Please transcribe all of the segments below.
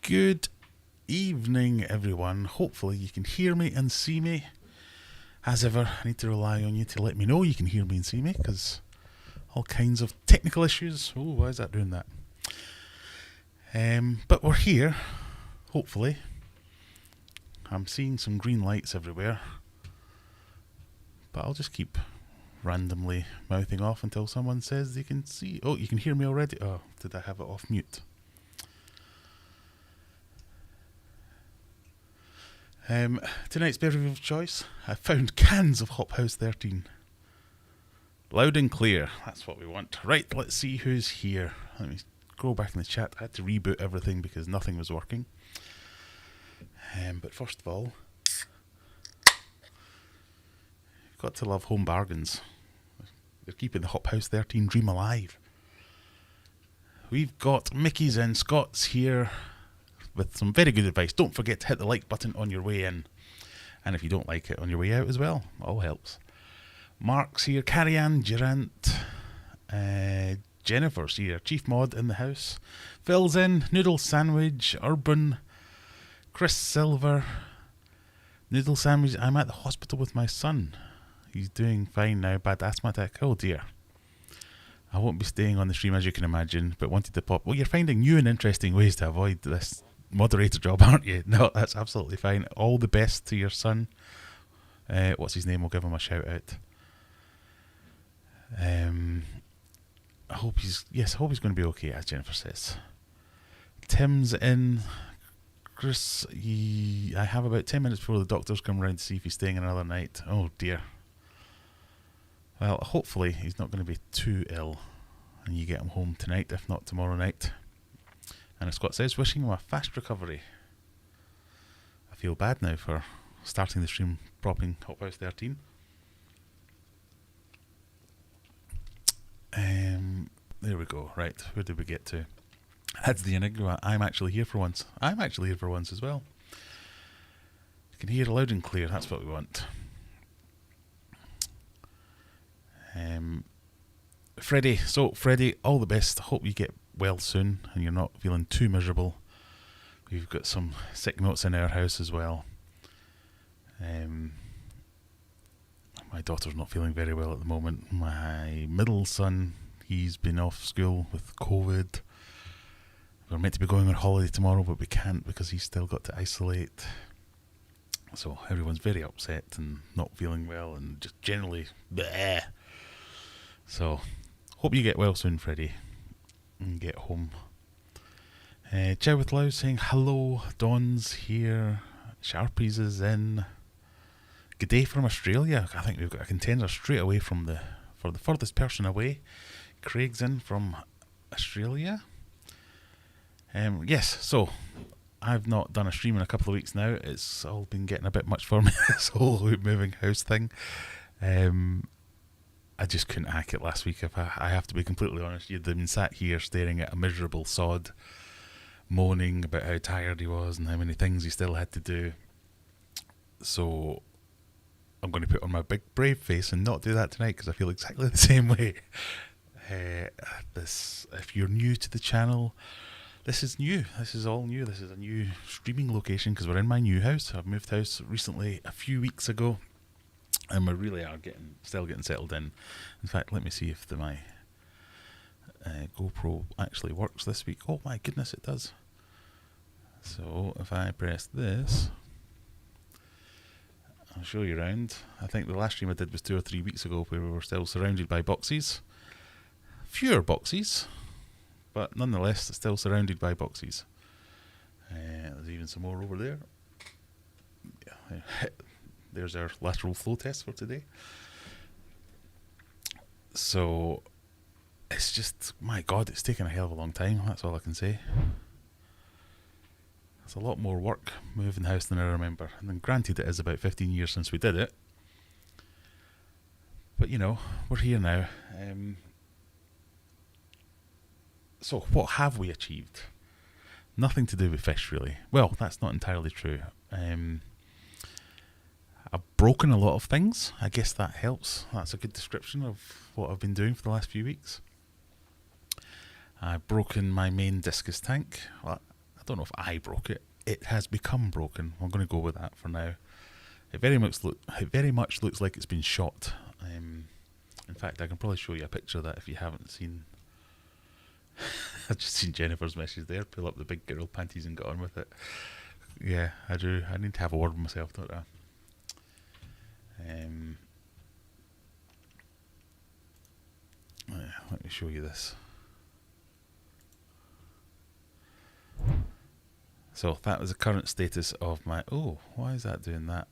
Good evening, everyone. Hopefully you can hear me and see me. As ever, I need to rely on you to let me know you can hear me and see me, because all kinds of technical issues. Oh, why is that doing that? But we're here, hopefully. I'm seeing some green lights everywhere, but I'll just keep randomly mouthing off until someone says they can see. Oh, you can hear me already? Oh, did I have it off mute? Tonight's beverage of choice, I found cans of Hop House 13. Loud and clear, that's what we want. Right, let's see who's here. Let me go back in the chat. I had to reboot everything because nothing was working. But first of all, you've got to love home bargains. They're keeping the Hop House 13 dream alive. We've got Mickey's and Scott's here with some very good advice. Don't forget to hit the like button on your way in. And if you don't like it, on your way out as well. All helps. Mark's here. Carrie-Ann Durant. Jennifer's here. Chief Mod in the house. Phil's in. Noodle Sandwich. Urban. Chris Silver. Noodle Sandwich. I'm at the hospital with my son. He's doing fine now. Bad asthma attack. Oh dear. I won't be staying on the stream, as you can imagine, but wanted to pop. Well, you're finding new and interesting ways to avoid this moderator job, aren't you? No, that's absolutely fine. All the best to your son. What's his name? We'll give him a shout out. I hope he's going to be okay, as Jennifer says. Tim's in. Chris, I have about 10 minutes before the doctors come round to see if he's staying another night. Oh dear. Well, hopefully he's not going to be too ill and you get him home tonight, if not tomorrow night. And as Scott says, wishing him a fast recovery. I feel bad now for starting the stream propping Hop House 13. There we go. Right, where did we get to? That's the enigma. I'm actually here for once. I'm actually here for once as well. You can hear loud and clear. That's what we want. Freddie. So, Freddie, all the best. Hope you get well soon and you're not feeling too miserable. We've got some sick notes in our house as well. My daughter's not feeling very well at the moment. My middle son, he's been off school with COVID. We're meant to be going on holiday tomorrow, but we can't because he's still got to isolate. So everyone's very upset and not feeling well and just generally bleh. So hope you get well soon, Freddie, and get home. Chow with Lau saying hello. Don's here. Sharpies is in. Good day from Australia. I think we've got a contender straight away for the furthest person away. Craig's in from Australia. Yes, so I've not done a stream in a couple of weeks now. It's all been getting a bit much for me, this whole moving house thing. I just couldn't hack it last week, if I have to be completely honest. You'd been sat here staring at a miserable sod, moaning about how tired he was and how many things he still had to do. So I'm going to put on my big brave face and not do that tonight, because I feel exactly the same way. If you're new to the channel, this is new. This is all new. This is a new streaming location because we're in my new house. I've moved house recently, a few weeks ago, and we really are still getting settled in. In fact, let me see if my GoPro actually works this week. Oh my goodness, it does. So if I press this, I'll show you around. I think the last stream I did was 2 or 3 weeks ago, where we were still surrounded by boxes. Fewer boxes, but nonetheless still surrounded by boxes. There's even some more over there. Yeah, there's our lateral flow test for today. So it's just, my God, it's taken a hell of a long time. That's all I can say. It's a lot more work moving the house than I remember. And then granted, it is about 15 years since we did it. But you know, we're here now. So what have we achieved? Nothing to do with fish, really. Well, that's not entirely true. I've broken a lot of things. I guess that helps. That's a good description of what I've been doing for the last few weeks. I've broken my main Discus tank. Well, don't know if I broke it. It has become broken. I'm going to go with that for now. It very much looks like it's been shot. In fact, I can probably show you a picture of that if you haven't seen. I've just seen Jennifer's message there. Pull up the big girl panties and get on with it. Yeah, I do. I need to have a word with myself, don't I? Let me show you this. So that was the current status of my... Oh, why is that doing that?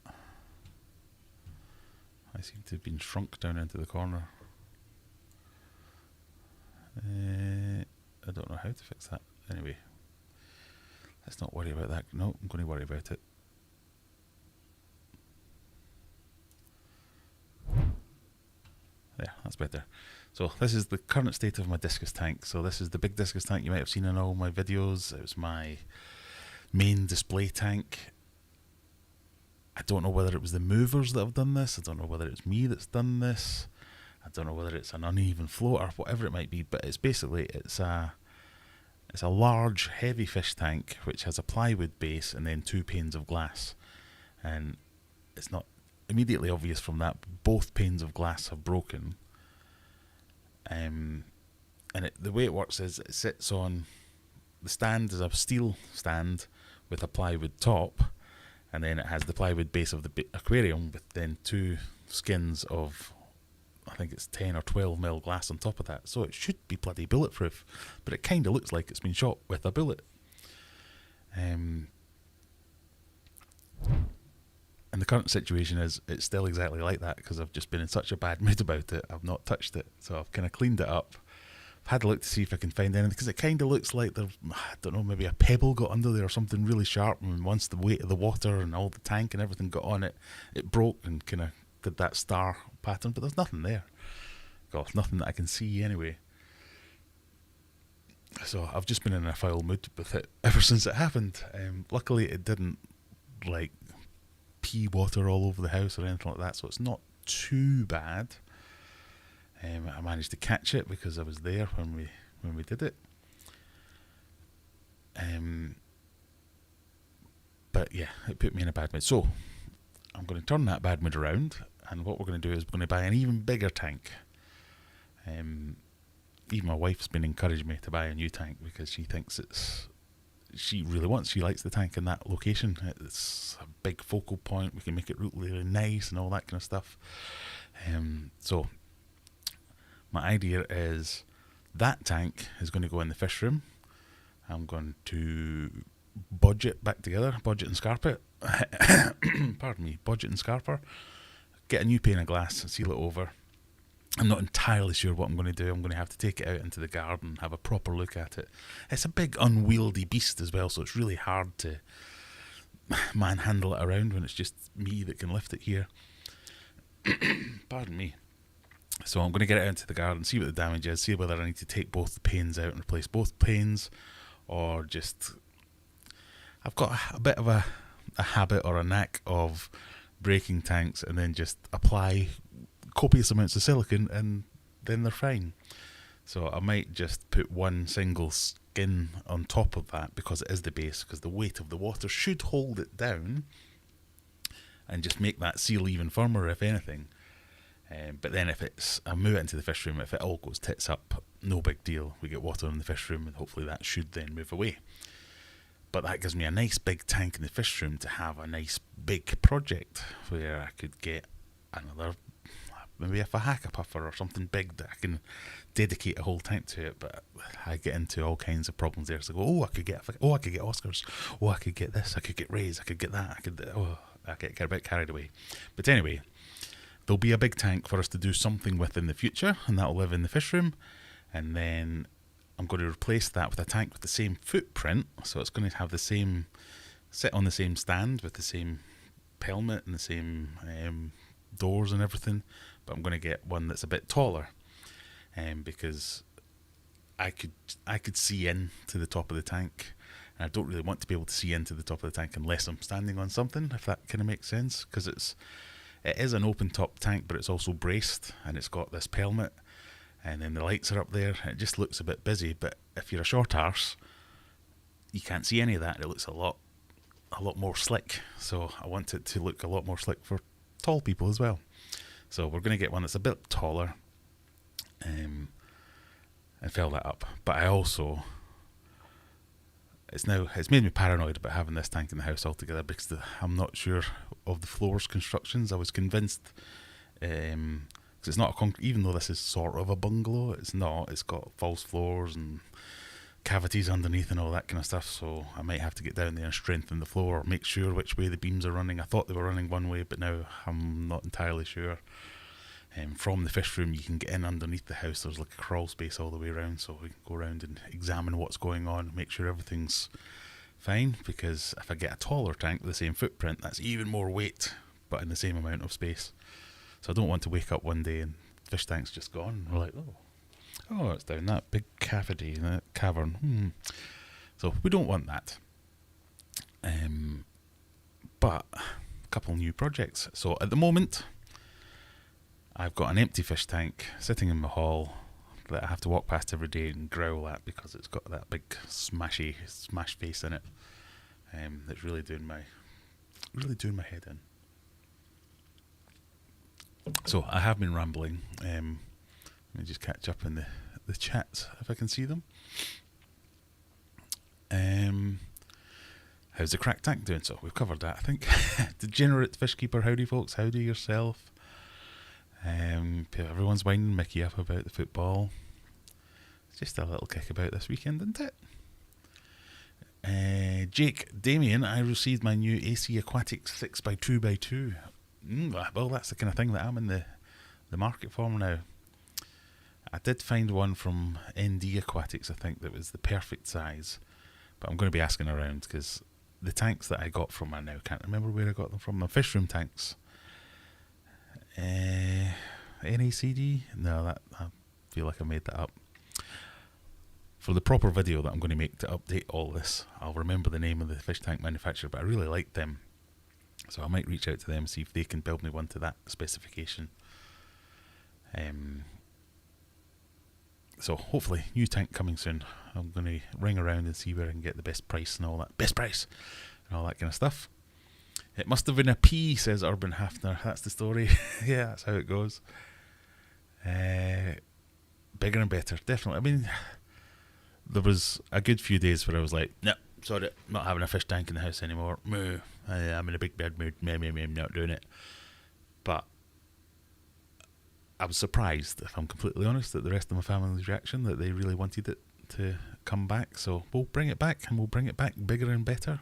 I seem to have been shrunk down into the corner. I don't know how to fix that. Anyway, let's not worry about that. No, I'm going to worry about it. There, that's better. So this is the current state of my discus tank. So this is the big discus tank you might have seen in all my videos. It was my main display tank. I don't know whether it was the movers that have done this. I don't know whether it's me that's done this. I don't know whether it's an uneven float or whatever it might be. But it's basically it's a large heavy fish tank which has a plywood base and then 2 panes of glass. And it's not immediately obvious from that, both panes of glass have broken. And the way it works is it sits on, the stand is a steel stand with a plywood top, and then it has the plywood base of the aquarium with then 2 skins of, I think it's 10 or 12 mil glass on top of that. So it should be bloody bulletproof, but it kind of looks like it's been shot with a bullet. And the current situation is it's still exactly like that because I've just been in such a bad mood about it. I've not touched it, so I've kind of cleaned it up. I've had a look to see if I can find anything because it kind of looks like there's, I don't know, maybe a pebble got under there or something really sharp, and once the weight of the water and all the tank and everything got on it, it broke and kind of did that star pattern, but there's nothing there. God, nothing that I can see anyway. So I've just been in a foul mood with it ever since it happened. Luckily it didn't like pee water all over the house or anything like that, so it's not too bad. I managed to catch it because I was there when we did it. But yeah, it put me in a bad mood. So I'm going to turn that bad mood around, and what we're going to do is we're going to buy an even bigger tank. Even my wife's been encouraging me to buy a new tank because she thinks she likes the tank in that location. It's a big focal point. We can make it look really nice and all that kind of stuff. So my idea is that tank is going to go in the fish room. I'm going to budget and scarp it. Pardon me, budget and scarper. Get a new pane of glass and seal it over. I'm not entirely sure what I'm going to do. I'm going to have to take it out into the garden and have a proper look at it. It's a big unwieldy beast as well, so it's really hard to manhandle it around when it's just me that can lift it here. Pardon me. So I'm going to get it out into the garden, see what the damage is, see whether I need to take both the panes out and replace both panes, or just... I've got a bit of a habit or a knack of breaking tanks and then just apply copious amounts of silicone and then they're fine. So I might just put one single skin on top of that because it is the base, because the weight of the water should hold it down and just make that seal even firmer if anything. But then if I move it into the fish room, if it all goes tits up, no big deal. We get water in the fish room and hopefully that should then move away. But that gives me a nice big tank in the fish room to have a nice big project where I could get another, maybe a Fahaka puffer or something big that I can dedicate a whole tank to it. But I get into all kinds of problems there. So I could get Oscars. I could get this. I could get Rays. I could get that. I get a bit carried away. But anyway, there'll be a big tank for us to do something with in the future, and that'll live in the fish room. And then I'm going to replace that with a tank with the same footprint, so it's going to have the same, sit on the same stand with the same pelmet and the same doors and everything, but I'm going to get one that's a bit taller, because I could see into the top of the tank, and I don't really want to be able to see into the top of the tank unless I'm standing on something, if that kind of makes sense, because it is an open top tank, but it's also braced, and it's got this pelmet. And then the lights are up there, and it just looks a bit busy. But if you're a short arse, you can't see any of that. It looks a lot more slick. So I want it to look a lot more slick for tall people as well. So we're going to get one that's a bit taller, and fill that up. But I also, it's made me paranoid about having this tank in the house altogether, because I'm not sure of the floor's constructions. I was convinced, because it's not even though this is sort of a bungalow, it's not. It's got false floors and cavities underneath and all that kind of stuff, so I might have to get down there and strengthen the floor, or make sure which way the beams are running. I thought they were running one way, but now I'm not entirely sure. From the fish room, you can get in underneath the house. There's like a crawl space all the way around, so we can go around and examine what's going on, make sure everything's fine, because if I get a taller tank with the same footprint, that's even more weight, but in the same amount of space. So I don't want to wake up one day and the fish tank's just gone. We're like, oh, it's down that big cavity, that cavern. So we don't want that. But a couple new projects. So at the moment, I've got an empty fish tank sitting in my hall that I have to walk past every day and growl at, because it's got that big smash face in it. That's really doing my head in. So I have been rambling. Let me just catch up in the chats if I can see them. How's the cracked tank doing? So we've covered that, I think. Degenerate fish keeper, howdy folks, howdy yourself. Everyone's winding Mickey up about the football. It's just a little kickabout this weekend, isn't it? Jake, Damien, I received my new AC Aquatics 6x2x2. Well, that's the kind of thing that I'm in the market for now. I did find one from ND Aquatics, I think, that was the perfect size. But I'm going to be asking around, because the tanks that I got from, I now can't remember where I got them from. The fish room tanks. NACD? No, I feel like I made that up. For the proper video that I'm going to make to update all this, I'll remember the name of the fish tank manufacturer, but I really like them. So I might reach out to them and see if they can build me one to that specification. So hopefully, new tank coming soon. I'm going to ring around and see where I can get the best price and all that. Best price! And all that kind of stuff. It must have been a P, says Urban Hafner. That's the story. Yeah, that's how it goes. Bigger and better, definitely. I mean, there was a good few days where I was like, no, sorry, not having a fish tank in the house anymore. I'm in a big bed mood. I'm not doing it. But I was surprised, if I'm completely honest, at the rest of my family's reaction, that they really wanted it to come back. So we'll bring it back, and we'll bring it back bigger and better.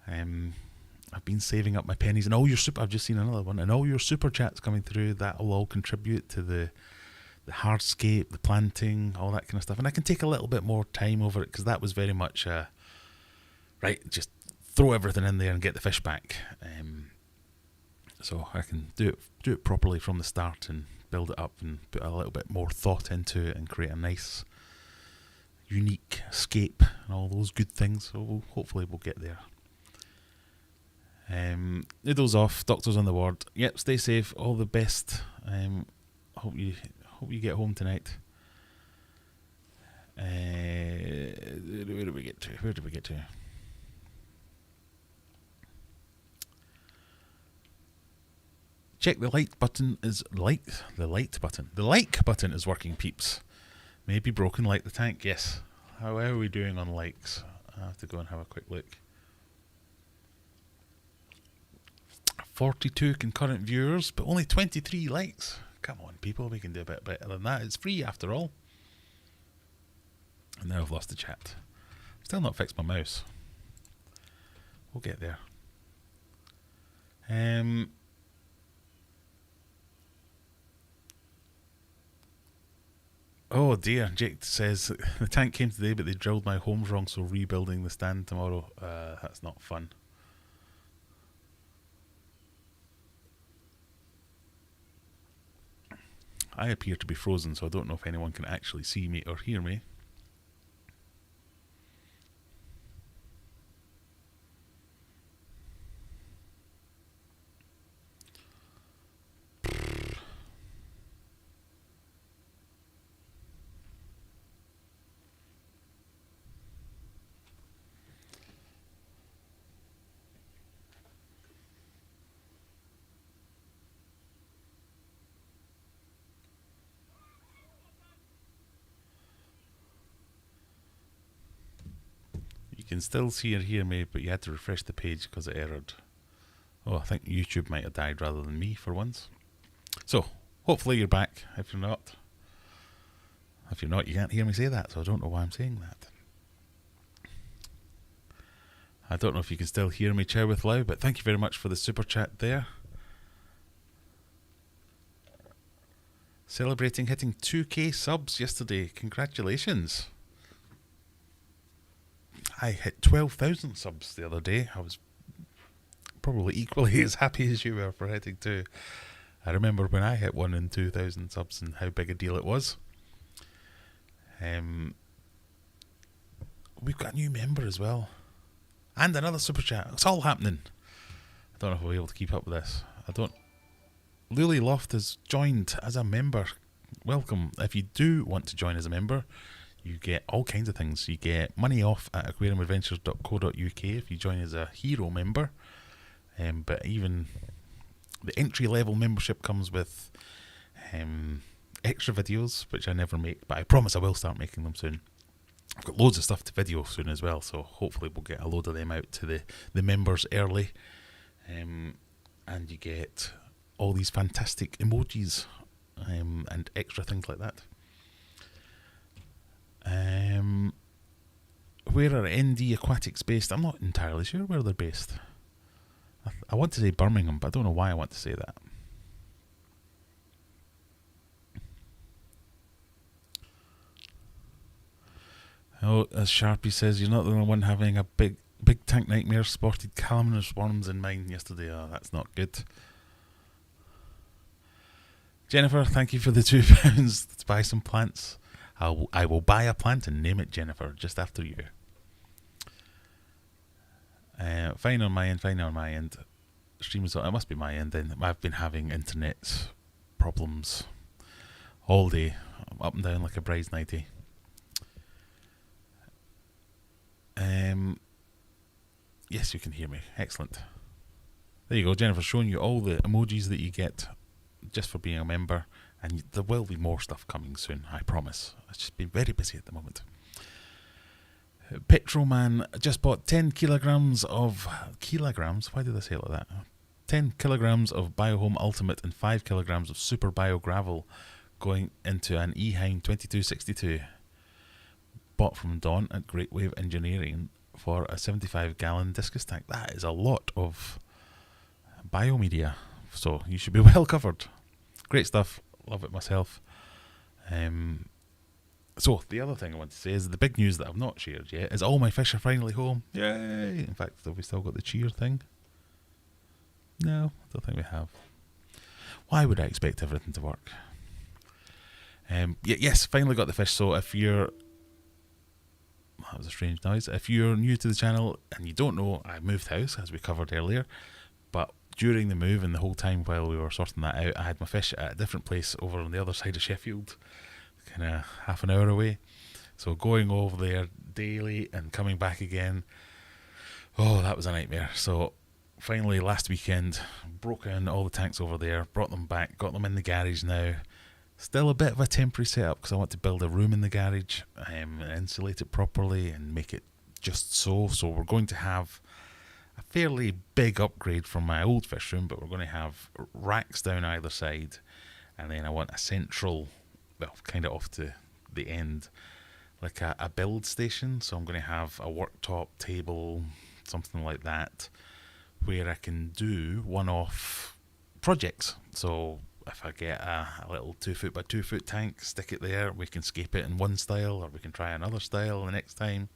I've been saving up my pennies, and I've just seen another one, and all your super chats coming through, that will all contribute to the hardscape, the planting, all that kind of stuff. And I can take a little bit more time over it, because that was very much right, just throw everything in there and get the fish back. So I can do it properly from the start and build it up and put a little bit more thought into it and create a nice, unique scape and all those good things. So hopefully we'll get there. Noodles off, doctors on the ward. Yep, stay safe, all the best. Hope you get home tonight. Where did we get to? Check the like button is The like button is working, peeps. Maybe broken like the tank. Yes. How are we doing on likes? I have to go and have a quick look. 42 concurrent viewers, but only 23 likes. Come on, people, we can do a bit better than that. It's free after all. And now I've lost the chat. Still not fixed my mouse. We'll get there. Oh dear, Jake says the tank came today, but they drilled my homes wrong, so rebuilding the stand tomorrow. That's not fun. I appear to be frozen, so I don't know if anyone can actually see me or hear me. can still see or hear me, but you had to refresh the page because it errored. Oh, I think YouTube might have died rather than me for once. So, hopefully you're back. If you're not, you can't hear me say that, so I don't know why I'm saying that. I don't know if you can still hear me chow with Lau, but thank you very much for the super chat there. Celebrating hitting 2k subs yesterday. Congratulations. I hit 12,000 subs the other day. I was probably equally as happy as you were for hitting 2. I remember when I hit 1 in 2,000 subs and how big a deal it was. We've got a new member as well. And another super chat. It's all happening. I don't know if we'll be able to keep up with this. Lily Loft has joined as a member. Welcome. If you do want to join as a member, you get all kinds of things. You get money off at aquariumadventures.co.uk if you join as a hero member. But even the entry level membership comes with extra videos, which I never make, but I promise I will start making them soon. I've got loads of stuff to video soon as well, so hopefully we'll get a load of them out to the members early. And you get all these fantastic emojis and extra things like that. Where are ND Aquatics based? I'm not entirely sure where they're based. I want to say Birmingham, but I don't know why I want to say that. Oh, as Sharpie says, you're not the only one having a big tank nightmare. Spotted calaminous worms in mine yesterday. Oh, that's not good. Jennifer, thank you for the £2 to buy some plants. I will buy a plant and name it Jennifer, just after you. Fine on my end. Stream is it must be my end then. I've been having internet problems all day, up and down like a bride's nightie. Yes, you can hear me. Excellent. There you go. Jennifer's showing you all the emojis that you get just for being a member, and there will be more stuff coming soon, I promise. It's just been very busy at the moment. Petrolman just bought 10 kilograms of... Kilograms? Why did I say it like that? 10 kilograms of Biohome Ultimate and 5 kilograms of Super Bio Gravel going into an Eheim 2262. Bought from Dawn at Great Wave Engineering for a 75-gallon Discus tank. That is a lot of biomedia, so you should be well covered. Great stuff. Love it myself. So, the other thing I want to say is the big news that I've not shared yet is all my fish are finally home. Yay! In fact, have we still got the cheer thing? No, I don't think we have. Why would I expect everything to work? Yes, finally got the fish. So if you're... That was a strange noise. If you're new to the channel and you don't know, I moved house, as we covered earlier. But during the move and the whole time while we were sorting that out, I had my fish at a different place over on the other side of Sheffield, kind of half an hour away. So going over there daily and coming back again, oh, that was a nightmare. So finally last weekend, broke in all the tanks over there, brought them back, got them in the garage now. Still a bit of a temporary setup because I want to build a room in the garage, insulate it properly and make it just so. So we're going to have a fairly big upgrade from my old fish room, but we're going to have racks down either side, and then I want a central, well, kind of off to the end, like a build station. So I'm going to have a worktop table, something like that, where I can do one-off projects. So if I get a little 2 foot by 2 foot tank, stick it there, we can scape it in one style, or we can try another style the next time.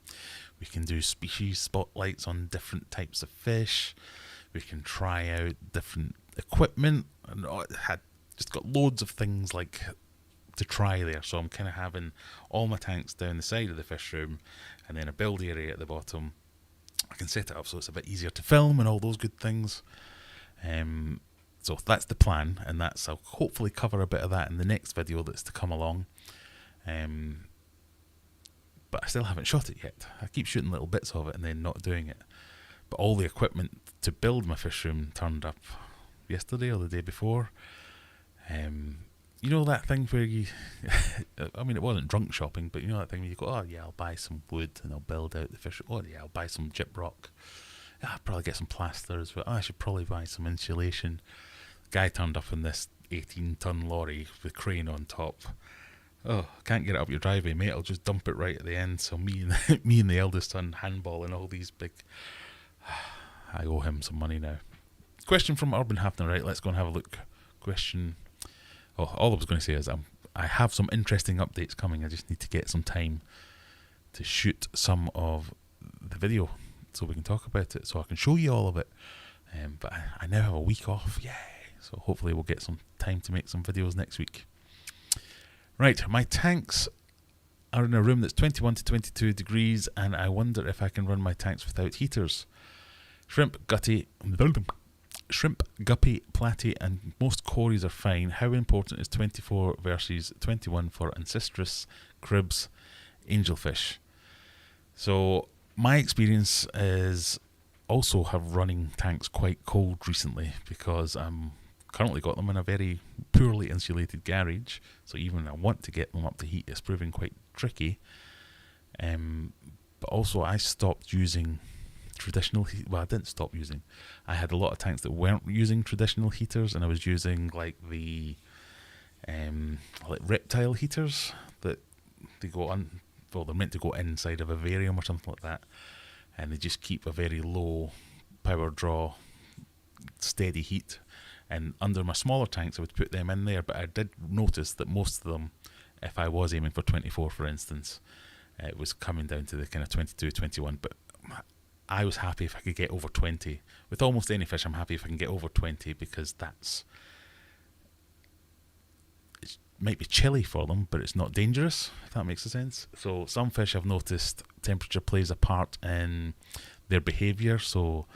We can do species spotlights on different types of fish. We can try out different equipment, and had just got loads of things like to try there. So I'm kind of having all my tanks down the side of the fish room, and then a build area at the bottom. I can set it up so it's a bit easier to film and all those good things. So that's the plan, and I'll hopefully cover a bit of that in the next video that's to come along. But I still haven't shot it yet. I keep shooting little bits of it and then not doing it. But all the equipment to build my fish room turned up yesterday or the day before. you know that thing where you, I mean, it wasn't drunk shopping, but you know that thing where you go, oh yeah, I'll buy some wood and I'll build out the fish. Oh yeah, I'll buy some gyprock. Yeah, I'll probably get some plaster as well. Oh, I should probably buy some insulation. Guy turned up in this 18-ton lorry with crane on top. Oh, can't get it up your driveway, mate. I'll just dump it right at the end. So me and the eldest son handballing all these big. I owe him some money now. Question from Urban Hafner, right? Let's go and have a look. Question. Oh, all I was going to say is I have some interesting updates coming. I just need to get some time to shoot some of the video so we can talk about it, so I can show you all of it. But I now have a week off. Yay! So hopefully we'll get some time to make some videos next week. Right, my tanks are in a room that's 21 to 22 degrees, and I wonder if I can run my tanks without heaters. Shrimp, guppy, platy, and most cories are fine. How important is 24 versus 21 for ancistrus, cribs, angelfish? So my experience is also have running tanks quite cold recently, because I'm currently got them in a very poorly insulated garage, so even I want to get them up to heat, it's proving quite tricky. But also I stopped using traditional I didn't stop using. I had a lot of tanks that weren't using traditional heaters, and I was using like the like reptile heaters that they go on. Well, they're meant to go inside of a vivarium or something like that, and they just keep a very low power draw, steady heat. And under my smaller tanks, I would put them in there, but I did notice that most of them, if I was aiming for 24, for instance, it was coming down to the kind of 22, 21. But I was happy if I could get over 20. With almost any fish, I'm happy if I can get over 20, because it might be chilly for them, but it's not dangerous, if that makes sense. So some fish, I've noticed temperature plays a part in their behaviour, so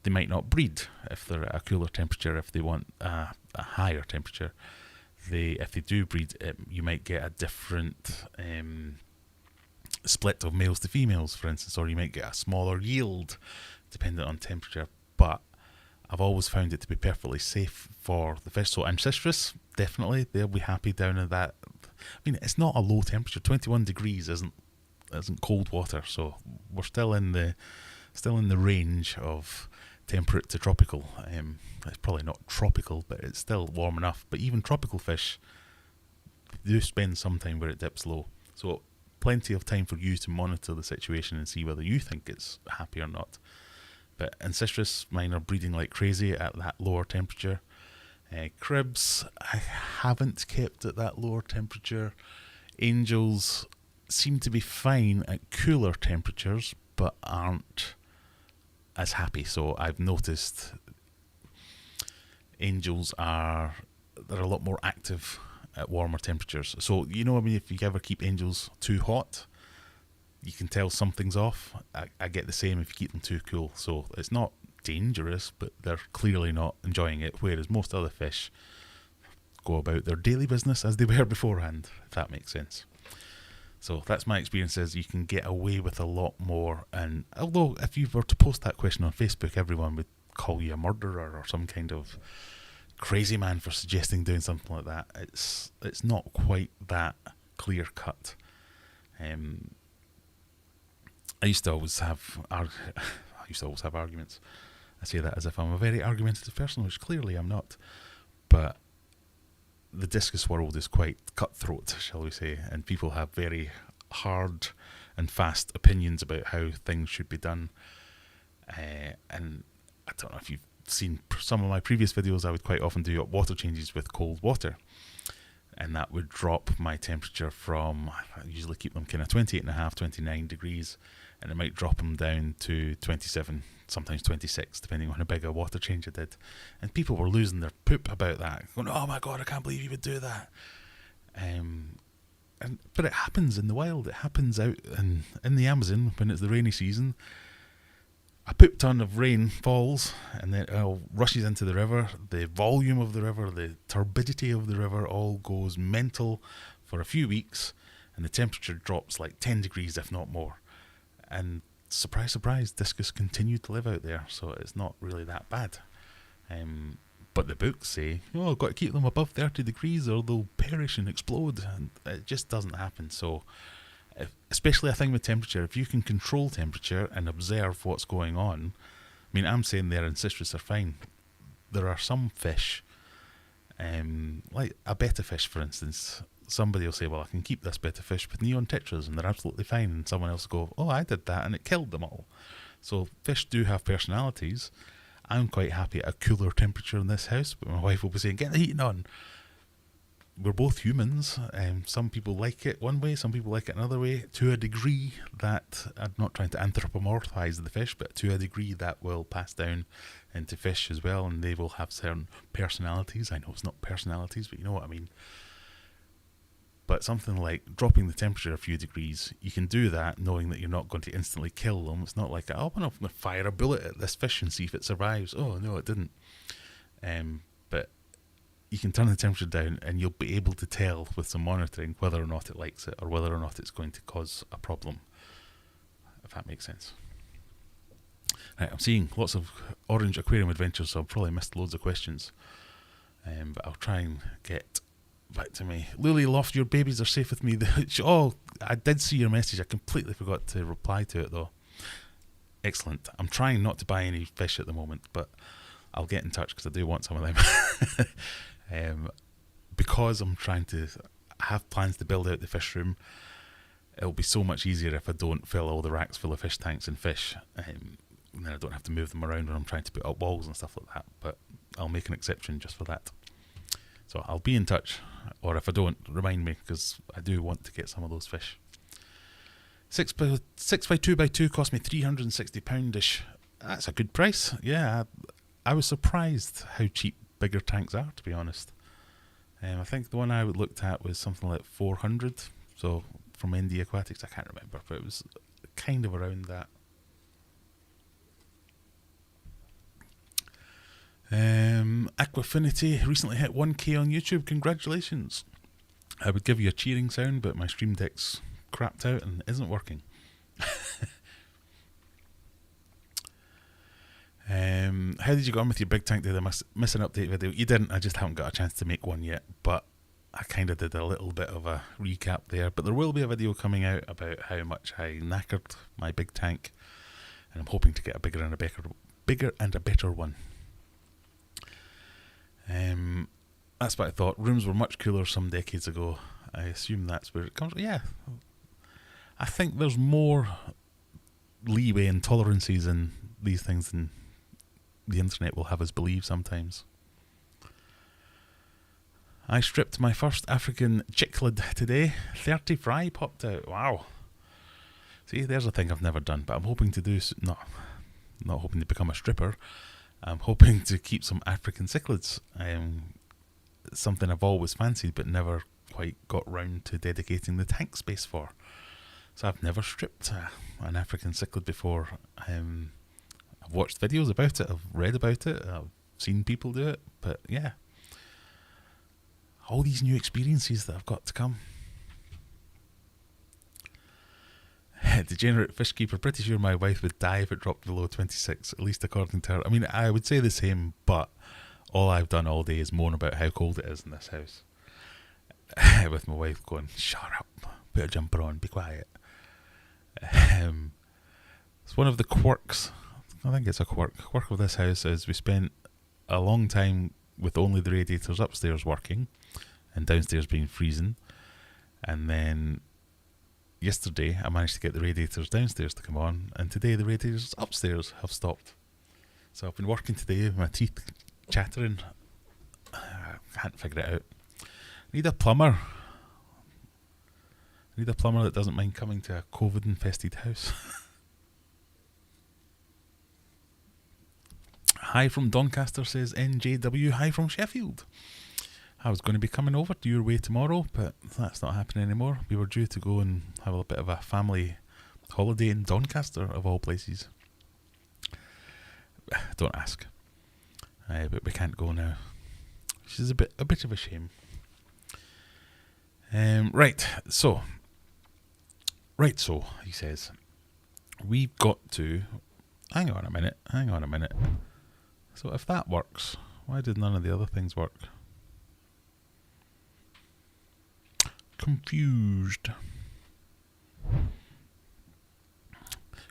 they might not breed if they're at a cooler temperature. If they want a higher temperature, if they do breed, you might get a different split of males to females, for instance, or you might get a smaller yield dependent on temperature. But I've always found it to be perfectly safe for the fish. So ancistrus, definitely, they'll be happy down in that. I mean, it's not a low temperature. 21 degrees isn't cold water, so we're still in the range of temperate to tropical. It's probably not tropical, but it's still warm enough. But even tropical fish do spend some time where it dips low. So plenty of time for you to monitor the situation and see whether you think it's happy or not. But ancistrus, mine are breeding like crazy at that lower temperature. Cribs, I haven't kept at that lower temperature. Angels seem to be fine at cooler temperatures, but aren't as happy. So I've noticed angels they're a lot more active at warmer temperatures. So, you know, I mean, if you ever keep angels too hot, you can tell something's off. I get the same if you keep them too cool. So it's not dangerous, but they're clearly not enjoying it, whereas most other fish go about their daily business as they were beforehand, if that makes sense. So that's my experience, is you can get away with a lot more. And although if you were to post that question on Facebook, everyone would call you a murderer or some kind of crazy man for suggesting doing something like that. It's not quite that clear cut. I used to always have arguments. I say that as if I'm a very argumentative person, which clearly I'm not. But the discus world is quite cutthroat, shall we say, and people have very hard and fast opinions about how things should be done. And I don't know if you've seen some of my previous videos, I would quite often do water changes with cold water, and that would drop my temperature from, I usually keep them kind of 28.5, 29 degrees, and it might drop them down to 27, sometimes 26, depending on how big a water change I did. And people were losing their poop about that, going, oh my god, I can't believe you would do that. But it happens in the wild. It happens out in the Amazon when it's the rainy season. A poop ton of rain falls, and then it rushes into the river. The volume of the river, the turbidity of the river all goes mental for a few weeks, and the temperature drops like 10 degrees, if not more. And surprise, surprise, discus continued to live out there, so it's not really that bad. But the books say, oh, I've got to keep them above 30 degrees or they'll perish and explode. And it just doesn't happen. So, especially a thing with temperature, if you can control temperature and observe what's going on, I mean, I'm saying there in citrus are fine. There are some fish, like a betta fish, for instance. Somebody will say, well, I can keep this betta fish with neon tetras and they're absolutely fine. And someone else will go, oh, I did that and it killed them all. So fish do have personalities. I'm quite happy at a cooler temperature in this house, but my wife will be saying, get the heating on. We're both humans. Some people like it one way, some people like it another way. To a degree that, I'm not trying to anthropomorphize the fish, but to a degree that will pass down into fish as well, and they will have certain personalities. I know it's not personalities, but you know what I mean. But something like dropping the temperature a few degrees, you can do that knowing that you're not going to instantly kill them. It's not like, oh, I'm going to fire a bullet at this fish and see if it survives. Oh, no, it didn't. But you can turn the temperature down and you'll be able to tell with some monitoring whether or not it likes it or whether or not it's going to cause a problem, if that makes sense. Right, I'm seeing lots of orange aquarium adventures, so I've probably missed loads of questions. But I'll try and get back to me. Lily Loft, your babies are safe with me. Oh, I did see your message. I completely forgot to reply to it though. Excellent. I'm trying not to buy any fish at the moment, but I'll get in touch because I do want some of them. Because I'm trying to have plans to build out the fish room, it'll be so much easier if I don't fill all the racks full of fish tanks and fish. And then I don't have to move them around when I'm trying to put up walls and stuff like that. But I'll make an exception just for that. So I'll be in touch, or if I don't, remind me, because I do want to get some of those fish. 6 by 2x2 cost me £360-ish. That's a good price. Yeah, I was surprised how cheap bigger tanks are, to be honest. I think the one I looked at was something like 400. So from ND Aquatics, I can't remember, but it was kind of around that. Aquafinity recently hit 1k on YouTube. Congratulations. I would give you a cheering sound, but my stream deck's crapped out and isn't working. How did you get on with your big tank? Did I miss an update video? You didn't. I just haven't got a chance to make one yet, but I kind of did a little bit of a recap there. But there will be a video coming out about how much I knackered my big tank, and I'm hoping to get a bigger and a better one. That's what I thought. Rooms were much cooler some decades ago. I assume that's where it comes from. Yeah. I think there's more leeway and tolerances in these things than the internet will have us believe sometimes. I stripped my first African cichlid today. 30 fry popped out. Wow. See, there's a thing I've never done, but I'm hoping to do... not hoping to become a stripper. I'm hoping to keep some African cichlids. Something I've always fancied but never quite got round to dedicating the tank space for. So I've never stripped an African cichlid before. I've watched videos about it, I've read about it, I've seen people do it, but yeah. All these new experiences that I've got to come. Degenerate fish keeper, pretty sure my wife would die if it dropped below 26, at least according to her. I mean, I would say the same, but all I've done all day is moan about how cold it is in this house. With my wife going, shut up, put a jumper on, be quiet. It's one of the quirks, I think it's a quirk of this house is we spent a long time with only the radiators upstairs working and downstairs being freezing, and then yesterday I managed to get the radiators downstairs to come on, and today the radiators upstairs have stopped. So I've been working today with my teeth chattering. I can't figure it out. I need a plumber. I need a plumber that doesn't mind coming to a COVID infested house. Hi from Doncaster, says NJW. Hi from Sheffield. I was going to be coming over to your way tomorrow, but that's not happening anymore. We were due to go and have a bit of a family holiday in Doncaster, of all places. Don't ask. But we can't go now, which is a bit of a shame. Right, so, he says, we've got to... Hang on a minute. So if that works, Why did none of the other things work? Confused.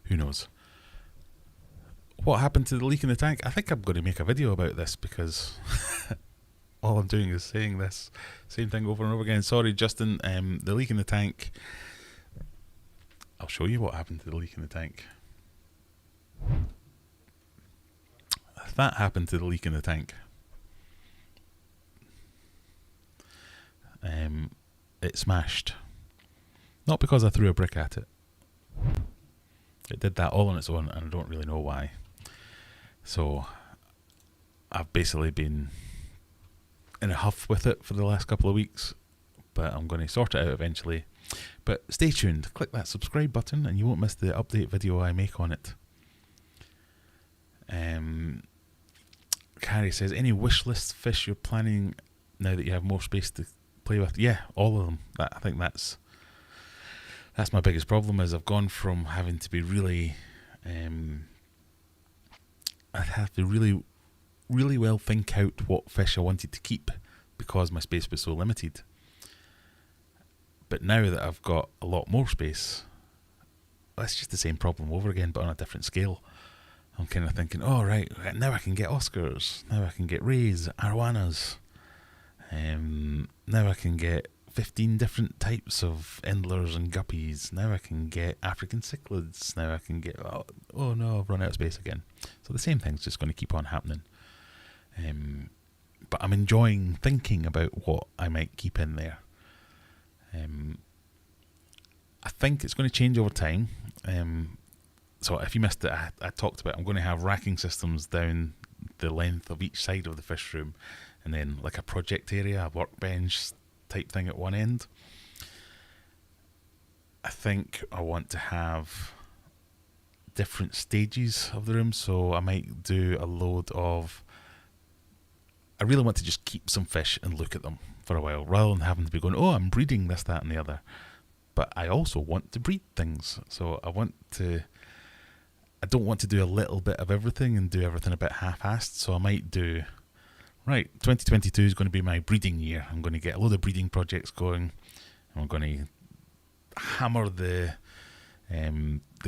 Who knows? What happened to the leak in the tank? I think I'm going to make a video about this because all I'm doing is saying this same thing over and over again. Sorry, Justin. The leak in the tank. I'll show you what happened to the leak in the tank. That happened to the leak in the tank. It smashed. Not because I threw a brick at it. It did that all on its own, and I don't really know why. So I've basically been in a huff with it for the last couple of weeks, but I'm going to sort it out eventually. But stay tuned. Click that subscribe button and you won't miss the update video I make on it. Carrie says, any wish list fish you're planning now that you have more space to play with? Yeah, all of them. I think that's my biggest problem, is I've gone from having to be really I'd have to really well think out what fish I wanted to keep because my space was so limited. But now that I've got a lot more space, that's just the same problem over again, but on a different scale. I'm kind of thinking, oh right, now I can get Oscars, now I can get rays, arowanas, now I can get 15 different types of endlers and guppies, now I can get African cichlids, now I can get, oh no, I've run out of space again. So the same thing's just going to keep on happening. But I'm enjoying thinking about what I might keep in there. I think it's going to change over time. So if you missed it, I talked about I'm going to have racking systems down the length of each side of the fish room, and then like a project area, a workbench type thing at one end. I think I want to have different stages of the room, so I might do a load of... I really want to just keep some fish and look at them for a while, rather than having to be going, oh, I'm breeding this, that and the other. But I also want to breed things, so I don't want to do a little bit of everything and do everything a bit half-assed, so I might do, right, 2022 is going to be my breeding year. I'm going to get a load of breeding projects going, and I'm going to hammer the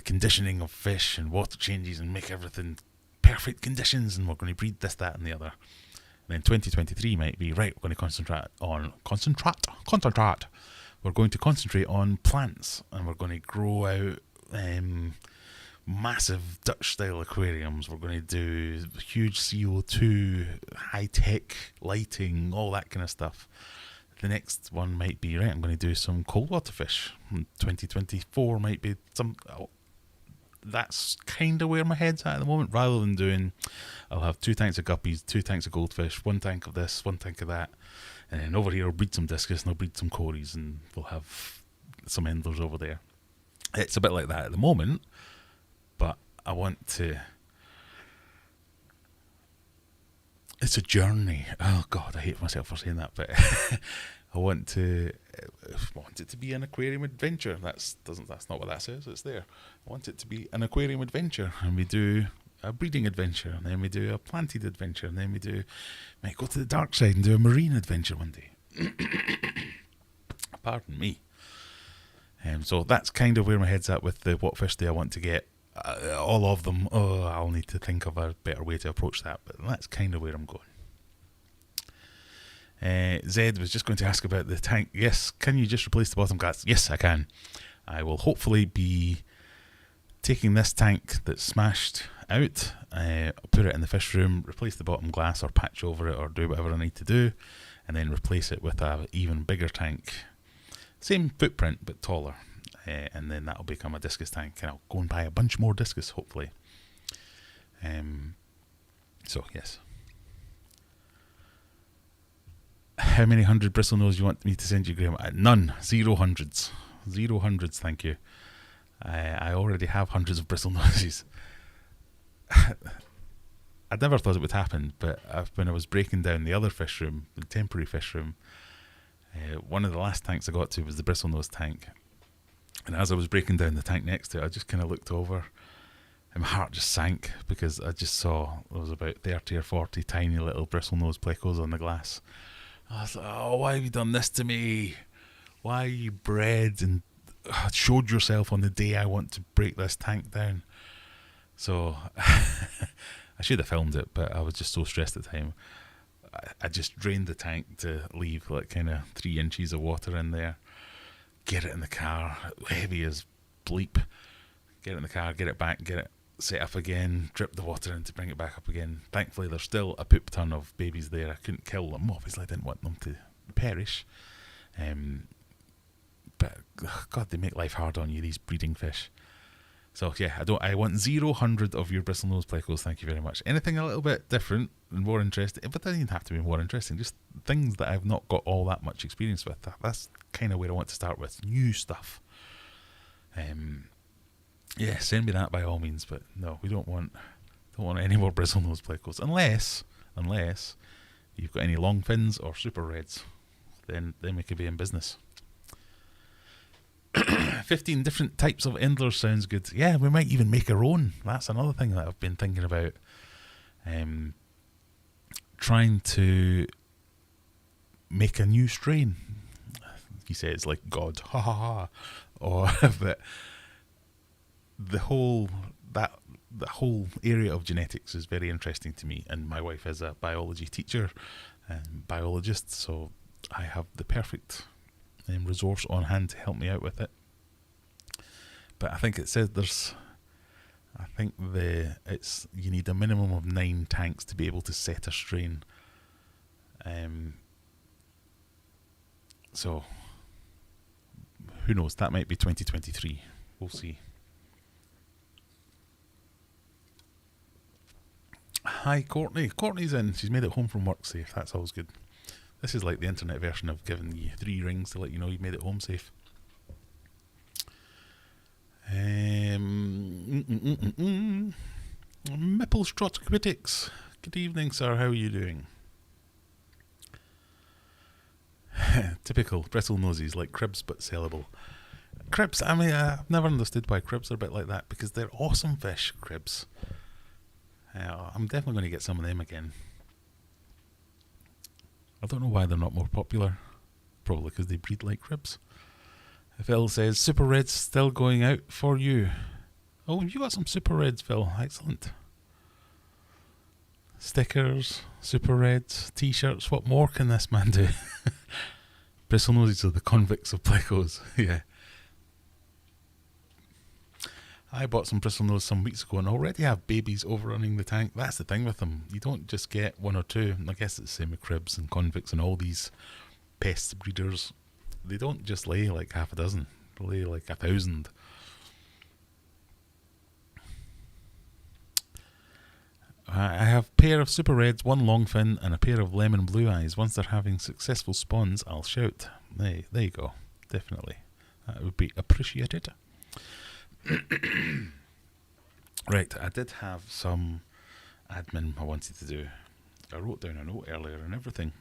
conditioning of fish and water changes and make everything perfect conditions, and we're going to breed this, that and the other. And then 2023 might be, right, we're going to concentrate. We're going to concentrate on plants, and we're going to grow out massive Dutch-style aquariums. We're going to do huge CO2, high-tech lighting, all that kind of stuff. The next one might be, right, I'm going to do some cold water fish. 2024 might be some... That's kind of where my head's at the moment, rather than doing... I'll have 2 tanks of guppies, 2 tanks of goldfish, 1 tank of this, 1 tank of that. And then over here I'll breed some discus and I'll breed some cories, and we'll have some endlers over there. It's a bit like that at the moment. But I want to... It's a journey. Oh God, I hate myself for saying that, but I want it to be an aquarium adventure. That's not what that says. It's there. I want it to be an aquarium adventure, and we do a breeding adventure, and then we do a planted adventure, and then might go to the dark side and do a marine adventure one day. Pardon me. So that's kind of where my head's at with the what fish do I want to get. All of them. Oh, I'll need to think of a better way to approach that, but that's kind of where I'm going. Zed was just going to ask about the tank. Yes, can you just replace the bottom glass? Yes, I can. I will hopefully be taking this tank that's smashed out, put it in the fish room, replace the bottom glass or patch over it or do whatever I need to do, and then replace it with a even bigger tank. Same footprint but taller. And then that'll become a discus tank, and I'll go and buy a bunch more discus, hopefully. So, yes. How many 100 bristlenose you want me to send you, Graham? None. 0 hundreds. 0 hundreds, thank you. I already have hundreds of bristlenoses. I'd never thought it would happen, but when I was breaking down the other fish room, the temporary fish room, one of the last tanks I got to was the bristlenose tank. And as I was breaking down the tank next to it, I just kind of looked over. And my heart just sank because I just saw there was about 30 or 40 tiny little bristlenose plecos on the glass. I was like, oh, why have you done this to me? Why are you bred and showed yourself on the day I want to break this tank down? So I should have filmed it, but I was just so stressed at the time. I just drained the tank to leave like kind of 3 inches of water in there. Get it in the car, heavy as bleep. Get it in the car, get it back, get it set up again, drip the water in to bring it back up again. Thankfully, there's still a poop ton of babies there. I couldn't kill them. Obviously, I didn't want them to perish. But God, they make life hard on you, these breeding fish. So yeah, I want 0 of your bristlenose plecos. Thank you very much. Anything a little bit different and more interesting, but it doesn't even have to be more interesting. Just things that I've not got all that much experience with. That's kind of where I want to start with. New stuff. Yeah, send me that by all means. But no, we don't want any more bristlenose plecos unless you've got any long fins or super reds. Then we could be in business. 15 different types of endlers sounds good. Yeah, we might even make our own. That's another thing that I've been thinking about. Trying to make a new strain. He says like God, ha ha ha. Or but the whole area of genetics is very interesting to me, and my wife is a biology teacher and biologist, so I have the perfect resource on hand to help me out with it. But I think it says you need a minimum of 9 tanks to be able to set a strain. So who knows? That might be 2023. We'll see. Hi, Courtney. Courtney's in. She's made it home from work safe. That's always good. This is like the internet version of giving you 3 rings to let you know you've made it home safe. Mipplestrot Critics. Good evening, sir. How are you doing? Typical bristle noses, like cribs but sellable. Cribs, I mean, I've never understood why cribs are a bit like that, because they're awesome fish, cribs. I'm definitely going to get some of them again. I don't know why they're not more popular. Probably because they breed like cribs. Phil says, Super Red's still going out for you. Oh, you got some Super Reds, Phil. Excellent. Stickers, Super Reds, T-shirts. What more can this man do? Bristlenoses are the convicts of plecos. Yeah. I bought some bristlenose some weeks ago and already have babies overrunning the tank. That's the thing with them. You don't just get 1 or 2. I guess it's the same with cribs and convicts and all these pest breeders. They don't just lay like half a dozen. They lay like 1,000. I have a pair of super reds, 1 long fin, and a pair of lemon blue eyes. Once they're having successful spawns, I'll shout. There you go. Definitely. That would be appreciated. Right, I did have some admin I wanted to do. I wrote down a note earlier and everything.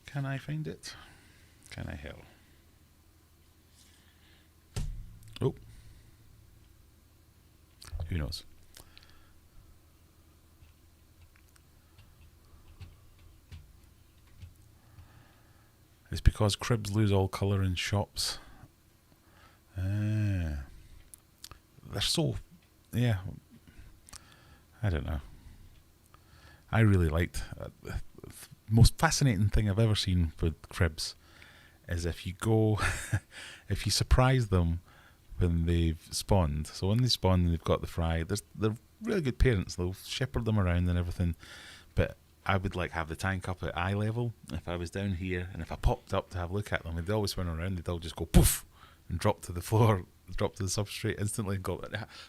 Can I find it? Can I hell? Oh. Who knows? It's because cribs lose all colour in shops. They're so... Yeah. I don't know. I really liked... the most fascinating thing I've ever seen with cribs is if you go... if you surprise them when they've spawned. So when they spawn and they've got the fry, they're really good parents. They'll shepherd them around and everything. But I would like have the tank up at eye level. If I was down here and if I popped up to have a look at them, they'd always swim around. They'd all just go poof and drop to the floor, drop to the substrate instantly and go,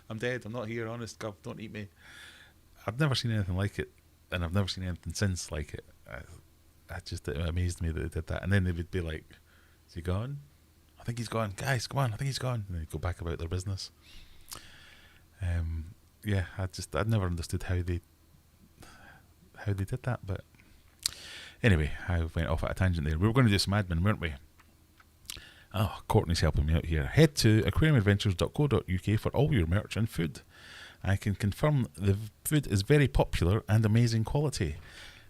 I'm dead, I'm not here, honest, God, don't eat me. I've never seen anything like it, and I've never seen anything since like it. It amazed me that they did that. And then they would be like, is he gone? I think he's gone. Guys, come on, I think he's gone. And they'd go back about their business. Yeah, I'd never understood how they did that, but anyway, I went off at a tangent there. We were going to do some admin, weren't we? Oh, Courtney's helping me out here. Head to aquariumadventures.co.uk for all your merch and food. I can confirm the food is very popular and amazing quality.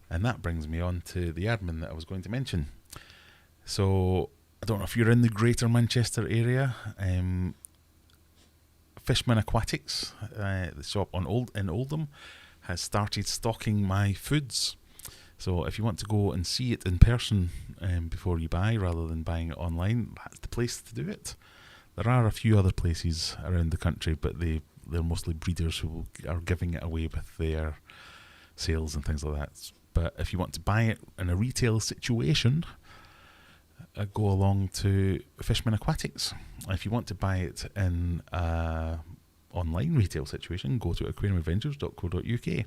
And that brings me on to the admin that I was going to mention. So, I don't know if you're in the Greater Manchester area. Fishman Aquatics, the shop in Oldham, has started stocking my foods. So if you want to go and see it in person before you buy, rather than buying it online, that's the place to do it. There are a few other places around the country, but they're mostly breeders who are giving it away with their sales and things like that. But if you want to buy it in a retail situation, go along to Fishman Aquatics. If you want to buy it in an online retail situation, go to aquariumadventures.co.uk.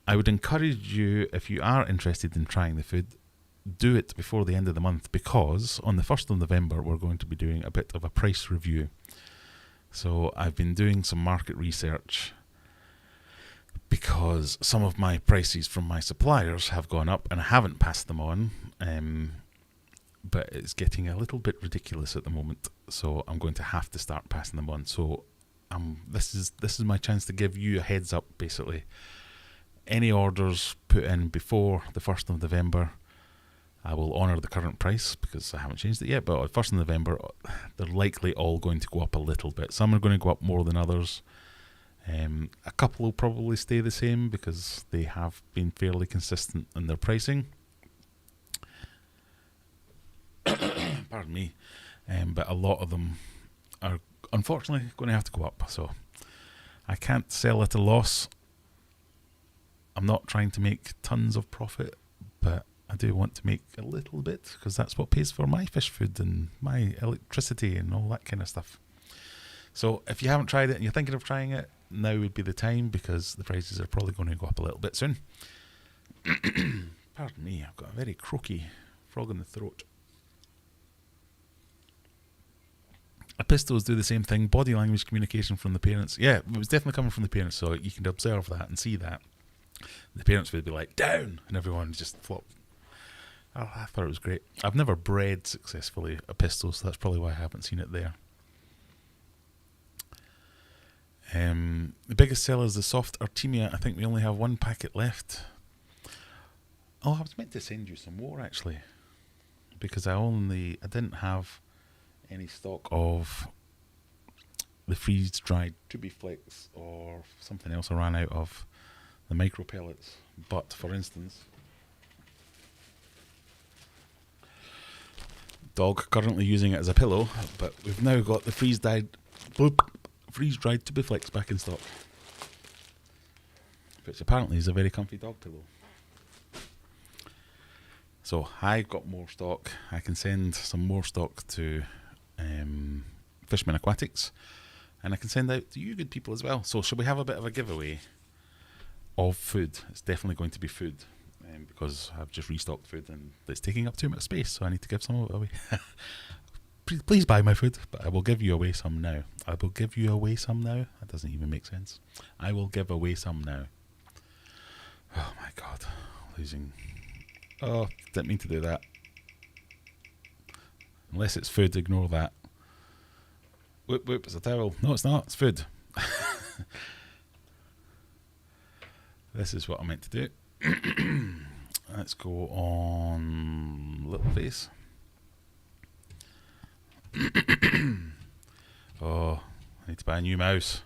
I would encourage you, if you are interested in trying the food, do it before the end of the month, because on the 1st of November we're going to be doing a bit of a price review. So I've been doing some market research, because some of my prices from my suppliers have gone up and I haven't passed them on, but it's getting a little bit ridiculous at the moment, so I'm going to have to start passing them on. So this is my chance to give you a heads up, basically. Any orders put in before the 1st of November, I will honour the current price, because I haven't changed it yet, but on 1st of November, they're likely all going to go up a little bit. Some are going to go up more than others. A couple will probably stay the same, because they have been fairly consistent in their pricing. Pardon me. But a lot of them are unfortunately going to have to go up. So I can't sell at a loss. I'm not trying to make tons of profit, but I do want to make a little bit, because that's what pays for my fish food and my electricity and all that kind of stuff. So if you haven't tried it and you're thinking of trying it, now would be the time, because the prices are probably going to go up a little bit soon. Pardon me, I've got a very croaky frog in the throat. Epistos do the same thing. Body language communication from the parents. Yeah, it was definitely coming from the parents, so you can observe that and see that. The parents would be like, down, and everyone just flop. Oh, I thought it was great. I've never bred successfully a pistol, so that's probably why I haven't seen it there. The biggest seller is the soft Artemia. I think we only have one packet left. Oh, I was meant to send you some more, actually, because I didn't have any stock of the freeze-dried Tubiflex or something else. I ran out of the micro pellets. But for instance, dog currently using it as a pillow, but we've now got the freeze-dried Tubiflex back in stock, which apparently is a very comfy dog pillow. So I've got more stock. I can send some more stock to Fishman Aquatics, and I can send out to you good people as well. So should we have a bit of a giveaway of food? It's definitely going to be food, because I've just restocked food and it's taking up too much space, so I need to give some of it away. Please buy my food, but I will give you away some now. I will give you away some now. That doesn't even make sense. I will give away some now. Oh my god, losing. Oh, didn't mean to do that. Unless it's food, ignore that. Whoop whoop, it's a towel. No, it's not, it's food. This is what I meant to do. Let's go on little face. Oh, I need to buy a new mouse.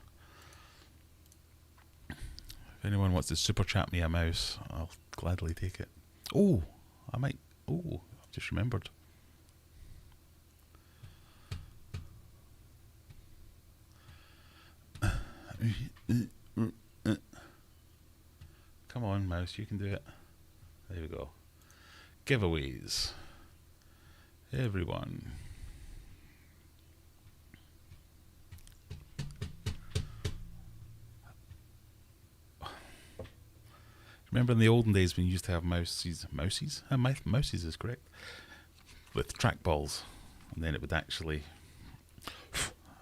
If anyone wants to super chat me a mouse, I'll gladly take it. Oh, I might. Oh, I've just remembered. Come on, mouse, you can do it. There we go. Giveaways. Everyone. Remember in the olden days when you used to have mousies? Mousies is correct. With trackballs. And then it would actually...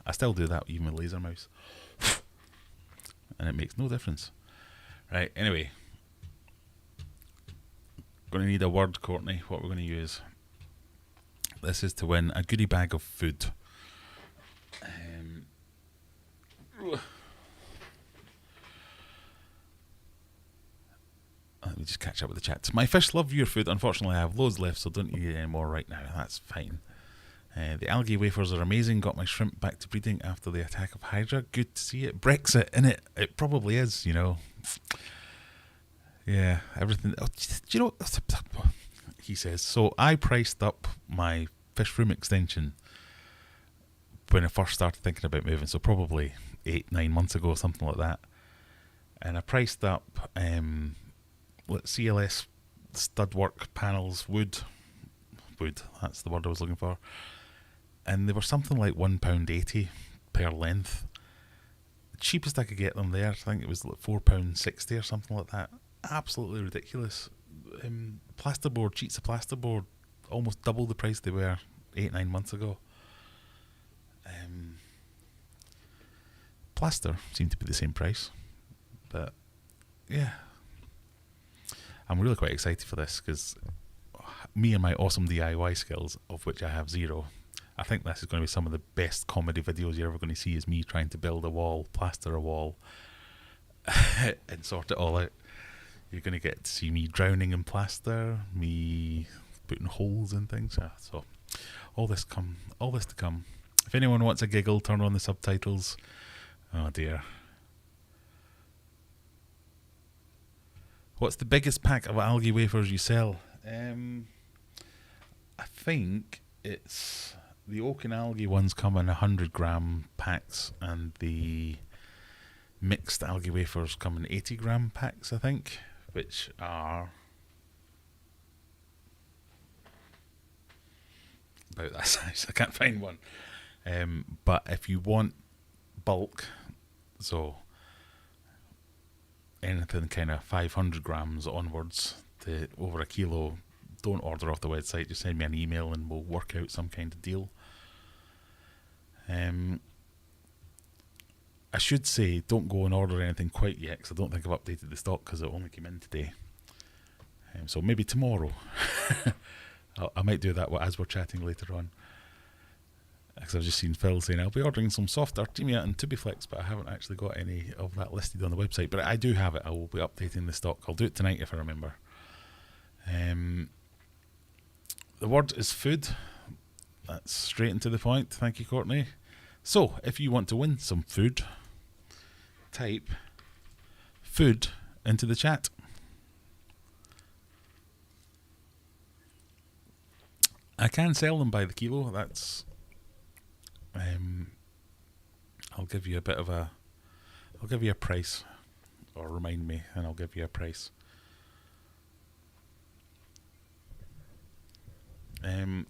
I still do that even with laser mouse. And it makes no difference. Right, anyway. Going to need a word, Courtney. What we're going to use. This is to win a goodie bag of food. Let me just catch up with the chat. My fish love your food. Unfortunately, I have loads left, so don't eat any more right now. That's fine. The algae wafers are amazing. Got my shrimp back to breeding after the attack of Hydra. Good to see it. Brexit, innit? It probably is, you know. Yeah, everything. Oh, do you know what? He says, so I priced up my fish room extension when I first started thinking about moving, so probably 8-9 months ago, something like that. And I priced up CLS stud work panels, wood, that's the word I was looking for. And they were something like £1.80 per length. The cheapest I could get them there, I think it was like £4.60 or something like that. Absolutely ridiculous. Plasterboard, sheets of plasterboard, almost double the price they were 8-9 months ago. Plaster seemed to be the same price, but yeah, I'm really quite excited for this because me and my awesome DIY skills, of which I have zero, I think this is going to be some of the best comedy videos you're ever going to see, is me trying to build a wall, plaster a wall, and sort it all out. You're going to get to see me drowning in plaster, me putting holes in things. So all this to come. If anyone wants a giggle, turn on the subtitles. Oh dear. What's the biggest pack of algae wafers you sell? I think it's the oak and algae ones come in 100-gram packs, and the mixed algae wafers come in 80-gram packs, I think, which are about that size. I can't find one. But if you want bulk, so anything kind of 500 grams onwards to over a kilo, don't order off the website, just send me an email and we'll work out some kind of deal. I should say don't go and order anything quite yet, because I don't think I've updated the stock because it only came in today. So maybe tomorrow. I might do that as we're chatting later on, because I've just seen Phil saying I'll be ordering some soft Artemia and Tubiflex, but I haven't actually got any of that listed on the website. But I do have it. I will be updating the stock. I'll do it tonight if I remember. The word is food. That's straight and to the point. Thank you, Courtney. So, if you want to win some food, type food into the chat. I can sell them by the kilo. That's I'll give you a price, or remind me and I'll give you a price.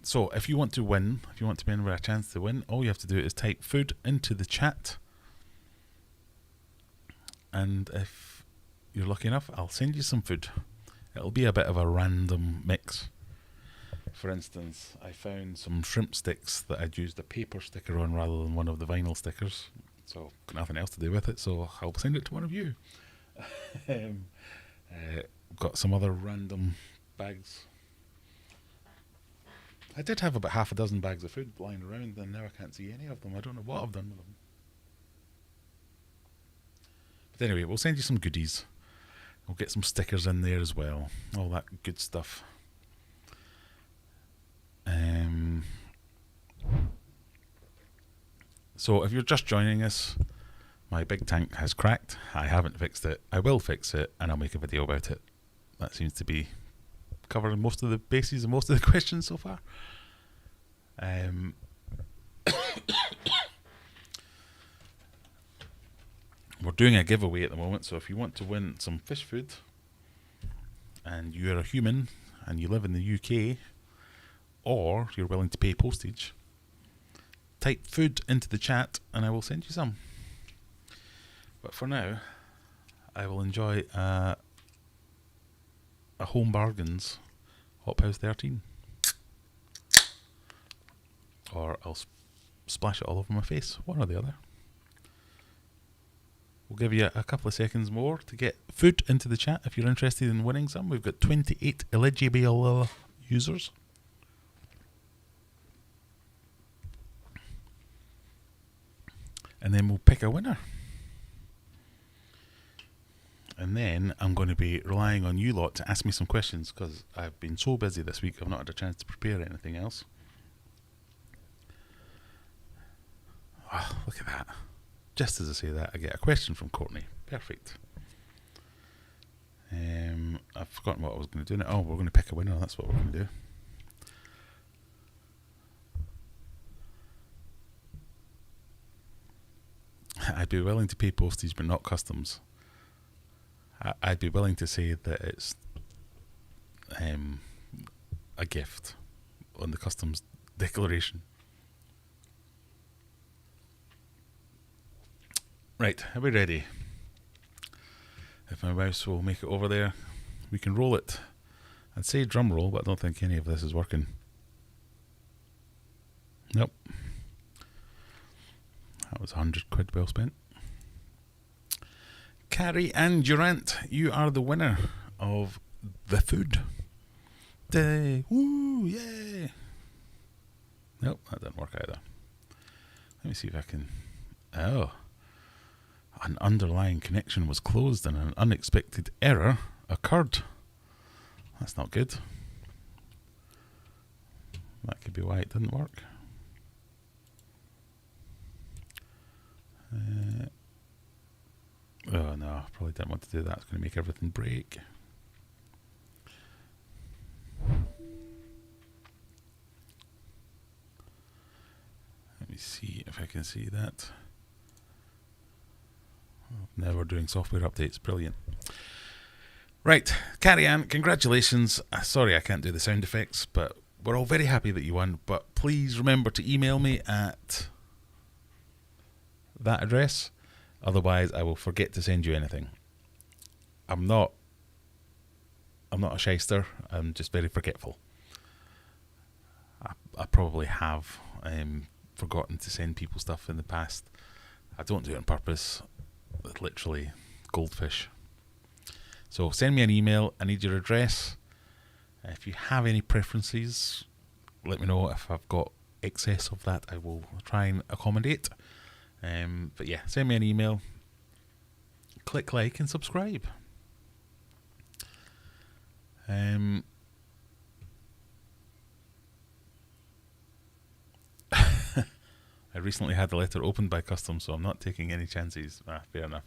So if you want to win, if you want to win with a chance to win, all you have to do is type food into the chat, and if you're lucky enough, I'll send you some food. It'll be a bit of a random mix. For instance, I found some shrimp sticks that I'd used a paper sticker on rather than one of the vinyl stickers, so got nothing else to do with it, so I'll send it to one of you. Got some other random bags. I did have about half a dozen bags of food lying around, and now I can't see any of them. I don't know what I've done with them. But anyway, we'll send you some goodies. We'll get some stickers in there as well. All that good stuff. So if you're just joining us, my big tank has cracked. I haven't fixed it. I will fix it, and I'll make a video about it. That seems to be covering most of the bases and most of the questions so far. We're doing a giveaway at the moment, so if you want to win some fish food and you're a human and you live in the UK, or you're willing to pay postage, type food into the chat and I will send you some. But for now, I will enjoy a Home Bargains Hop House 13, or I'll splash it all over my face, one or the other. We'll give you a couple of seconds more to get food into the chat if you're interested in winning some. We've got 28 eligible users. and then we'll pick a winner. And then I'm going to be relying on you lot to ask me some questions, because I've been so busy this week I've not had a chance to prepare anything else. Oh, look at that. Just as I say that, I get a question from Courtney. Perfect. I've forgotten what I was going to do now. Oh, we're going to pick a winner. That's what we're going to do. I'd be willing to pay postage but not customs. I'd be willing to say that it's a gift on the customs declaration. Right, are we ready? If my mouse will make it over there, we can roll it. I'd say drum roll, but I don't think any of this is working. Nope. That was 100 quid well spent. Carrie and Durant, you are the winner of the food. Woo, yay! Nope, that didn't work either. Let me see if I can... Oh. An underlying connection was closed and an unexpected error occurred. That's not good. That could be why it didn't work. Oh no, I probably didn't want to do that. It's going to make everything break. Let me see if I can see that. Oh, now we're doing software updates. Brilliant. Right, Carrie Ann, congratulations. Sorry I can't do the sound effects, but we're all very happy that you won. But please remember to email me at that address. Otherwise, I will forget to send you anything. I'm not a shyster. I'm just very forgetful. I probably have forgotten to send people stuff in the past. I don't do it on purpose. It's literally goldfish. So send me an email. I need your address. If you have any preferences, let me know. If I've got excess of that, I will try and accommodate. But yeah, send me an email, click like and subscribe. I recently had the letter opened by customs, so I'm not taking any chances. Fair enough.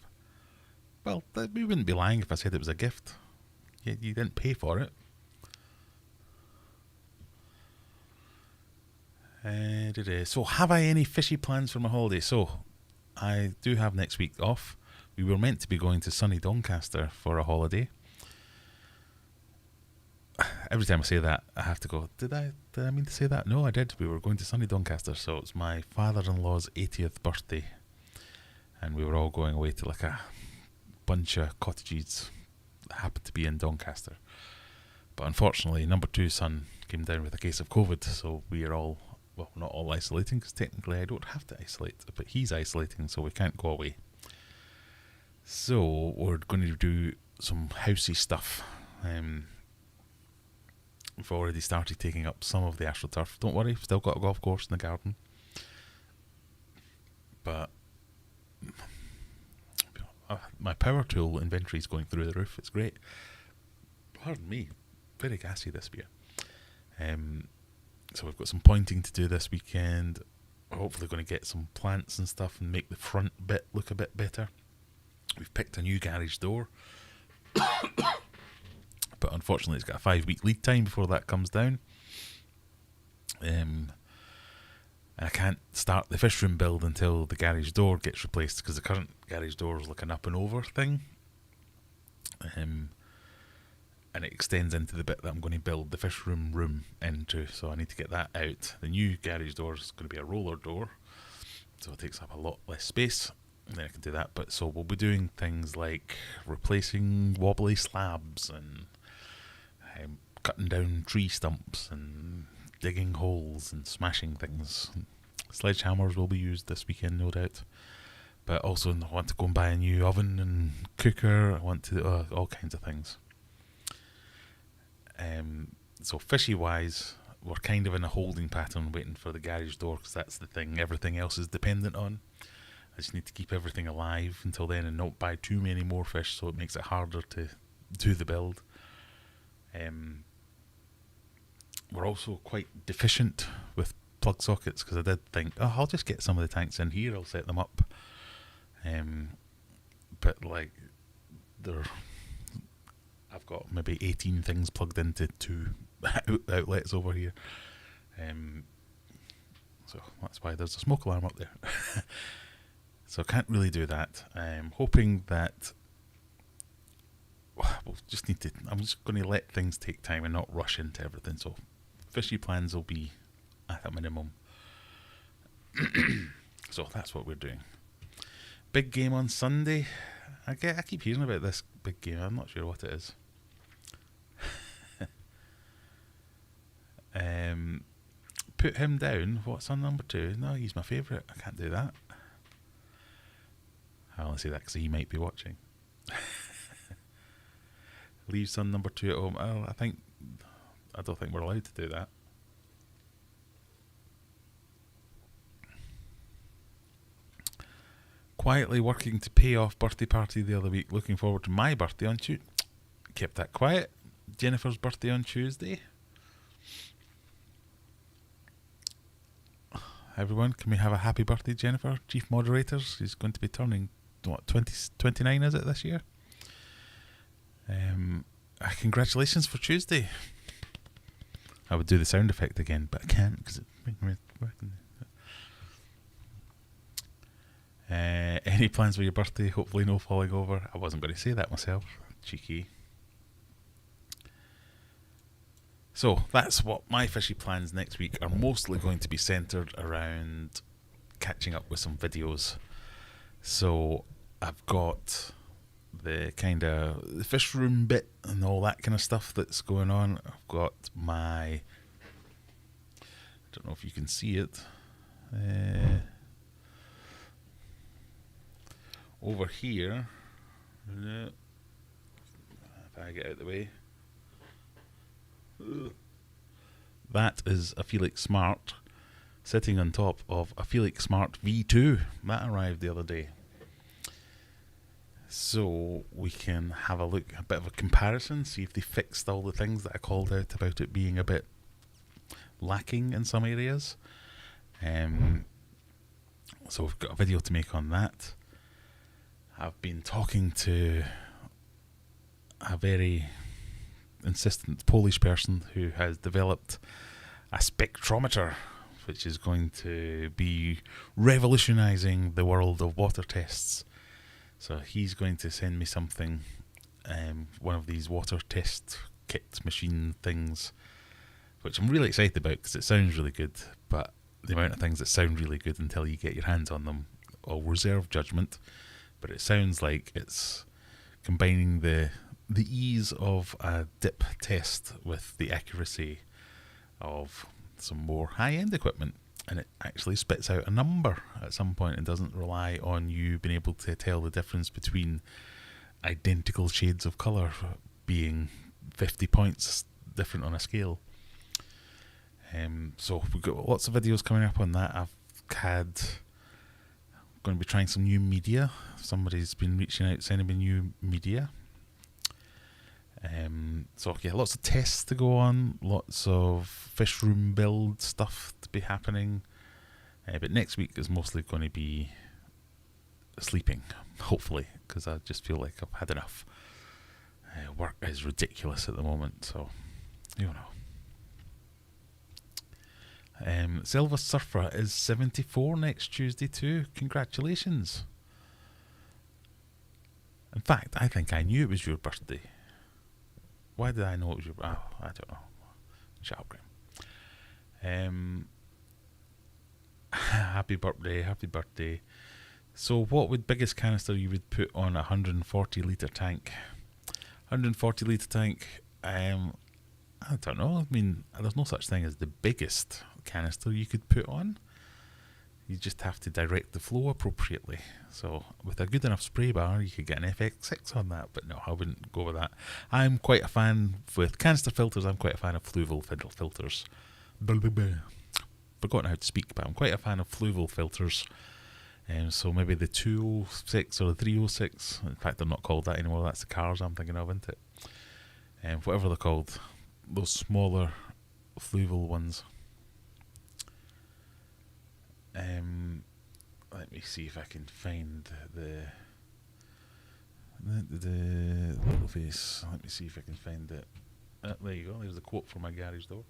Well, we wouldn't be lying if I said it was a gift. You didn't pay for it. So have I any fishy plans for my holiday? So I do have next week off. We were meant to be going to sunny Doncaster for a holiday. Every time I say that, I have to go, did I mean to say that? No, I did. We were going to sunny Doncaster. So it's my father-in-law's 80th birthday. And we were all going away to like a bunch of cottages that happened to be in Doncaster. But unfortunately, number 2 son came down with a case of COVID. So we are all... Well, not all isolating, because technically I don't have to isolate, but he's isolating, so we can't go away. So we're going to do some housey stuff. We've already started taking up some of the AstroTurf. Don't worry, still got a golf course in the garden. But my power tool inventory is going through the roof. It's great. Pardon me, very gassy this beer. So we've got some pointing to do this weekend. We're hopefully going to get some plants and stuff and make the front bit look a bit better. We've picked a new garage door. But unfortunately it's got a 5-week lead time before that comes down. And I can't start the fish room build until the garage door gets replaced, because the current garage door is like an up and over thing. And it extends into the bit that I'm going to build the fish room into, so I need to get that out. The new garage door is going to be a roller door, so it takes up a lot less space, and then I can do that. But so we'll be doing things like replacing wobbly slabs and cutting down tree stumps and digging holes and smashing things. Sledgehammers will be used this weekend, no doubt. But also I want to go and buy a new oven and cooker. I want to all kinds of things. So fishy wise, we're kind of in a holding pattern waiting for the garage door, because that's the thing everything else is dependent on. I just need to keep everything alive until then and not buy too many more fish, so it makes it harder to do the build. We're also quite deficient with plug sockets, because I did think, oh, I'll just get some of the tanks in here, I'll set them up. But like, I've got maybe 18 things plugged into 2 outlets over here. So that's why there's a smoke alarm up there. So I can't really do that. I'm hoping that I'm just going to let things take time and not rush into everything. So fishy plans will be at a minimum. So that's what we're doing. Big game on Sunday. I keep hearing about this big game. I'm not sure what it is. Put him down. What's on number 2? No, he's my favourite. I can't do that. I only say that because he might be watching. Leave son number 2 at home. Oh, I don't think we're allowed to do that. Quietly working to pay off birthday party the other week. Looking forward to my birthday on Tuesday. Kept that quiet. Jennifer's birthday on Tuesday. Everyone, can we have a happy birthday, Jennifer? Chief moderators. She's going to be turning, 29 is it this year? Congratulations for Tuesday. I would do the sound effect again, but I can't because it's working. Any plans for your birthday? Hopefully no falling over. I wasn't going to say that myself. Cheeky. So that's what my fishy plans next week are mostly going to be centred around catching up with some videos. So I've got the kind of the fish room bit and all that kind of stuff that's going on. I've got my, I don't know if you can see it, over here, if I get out of the way, that is a Felix Smart sitting on top of a Felix Smart V2 that arrived the other day. So we can have a look, a bit of a comparison, see if they fixed all the things that I called out about it being a bit lacking in some areas. So we've got a video to make on that. I've been talking to a very insistent Polish person who has developed a spectrometer, which is going to be revolutionising the world of water tests. So he's going to send me something, one of these water test kit machine things, which I'm really excited about because it sounds really good, but the amount of things that sound really good until you get your hands on them, I'll reserve judgment, but it sounds like it's combining the ease of a dip test with the accuracy of some more high-end equipment, and it actually spits out a number at some point and doesn't rely on you being able to tell the difference between identical shades of colour being 50 points different on a scale. So we've got lots of videos coming up on that. I'm going to be trying some new media. Somebody's been reaching out, sending me new media. So yeah, lots of tests to go on, lots of fish room build stuff to be happening, but next week is mostly going to be sleeping, hopefully, because I just feel like I've had enough. Work is ridiculous at the moment, so you know. Silver Surfer is 74 next Tuesday too. Congratulations. In fact, I think I knew it was your birthday. Why did I know it was your... Oh, I don't know. Shut up, Graham. Happy birthday, happy birthday. So what would biggest canister you would put on a 140 litre tank? 140 litre tank, I don't know. I mean, there's no such thing as the biggest canister you could put on. You just have to direct the flow appropriately. So with a good enough spray bar, you could get an FX6 on that, but no, I wouldn't go with that. I'm quite a fan, with canister filters, I'm quite a fan of fluval filters. Forgotten how to speak, but I'm quite a fan of fluval filters. So maybe the 206 or the 306. In fact, they're not called that anymore. That's the cars I'm thinking of, isn't it? Whatever they're called, those smaller fluval ones. Let me see if I can find the little face. Let me see if I can find it. There you go. There's the quote from my garage door.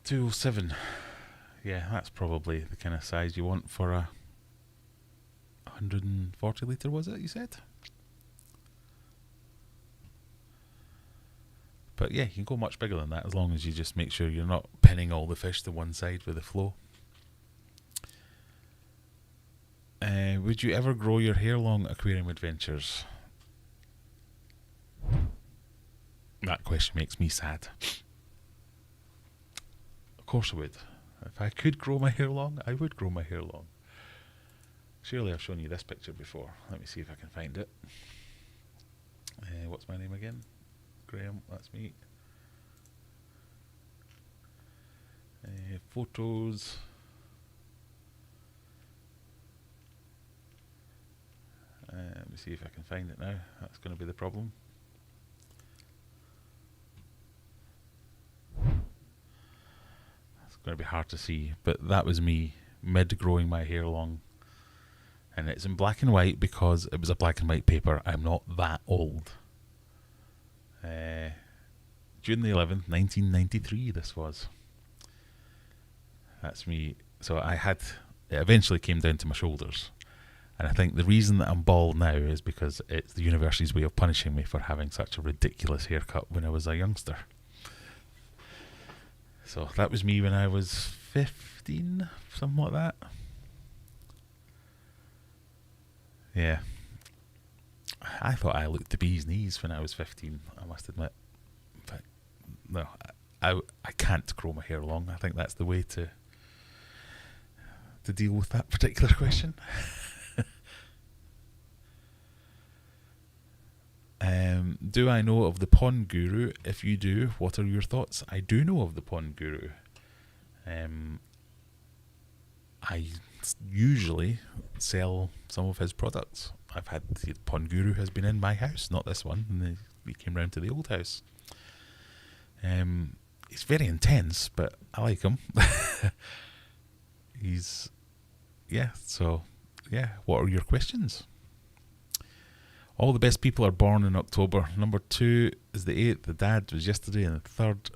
$207. Yeah, that's probably the kind of size you want for a 140 litre, was it, you said? But yeah, you can go much bigger than that as long as you just make sure you're not pinning all the fish to one side with the flow. Would you ever grow your hair long, Aquarium Adventures? That question makes me sad. Of course I would. If I could grow my hair long, I would grow my hair long. Surely I've shown you this picture before. Let me see if I can find it. What's my name again? Graham, that's me. Photos. Let me see if I can find it now. That's going to be the problem. It's going to be hard to see, but that was me mid-growing my hair long. And it's in black and white because it was a black and white paper. I'm not that old. June the 11th, 1993 this was. That's me. So it eventually came down to my shoulders. And I think the reason that I'm bald now is because it's the university's way of punishing me for having such a ridiculous haircut when I was a youngster. So that was me when I was 15, something like that. Yeah. I thought I looked the bee's knees when I was 15, I must admit. But no, I can't grow my hair long. I think that's the way to deal with that particular question. Do I know of the Pond Guru? If you do, what are your thoughts? I do know of the Pond Guru. I usually sell some of his products. I've had the Pond Guru has been in my house, not this one. And we came round to the old house. He's very intense, but I like him. What are your questions? All the best people are born in October. Number 2 is the 8th. The dad was yesterday, and the 3rd.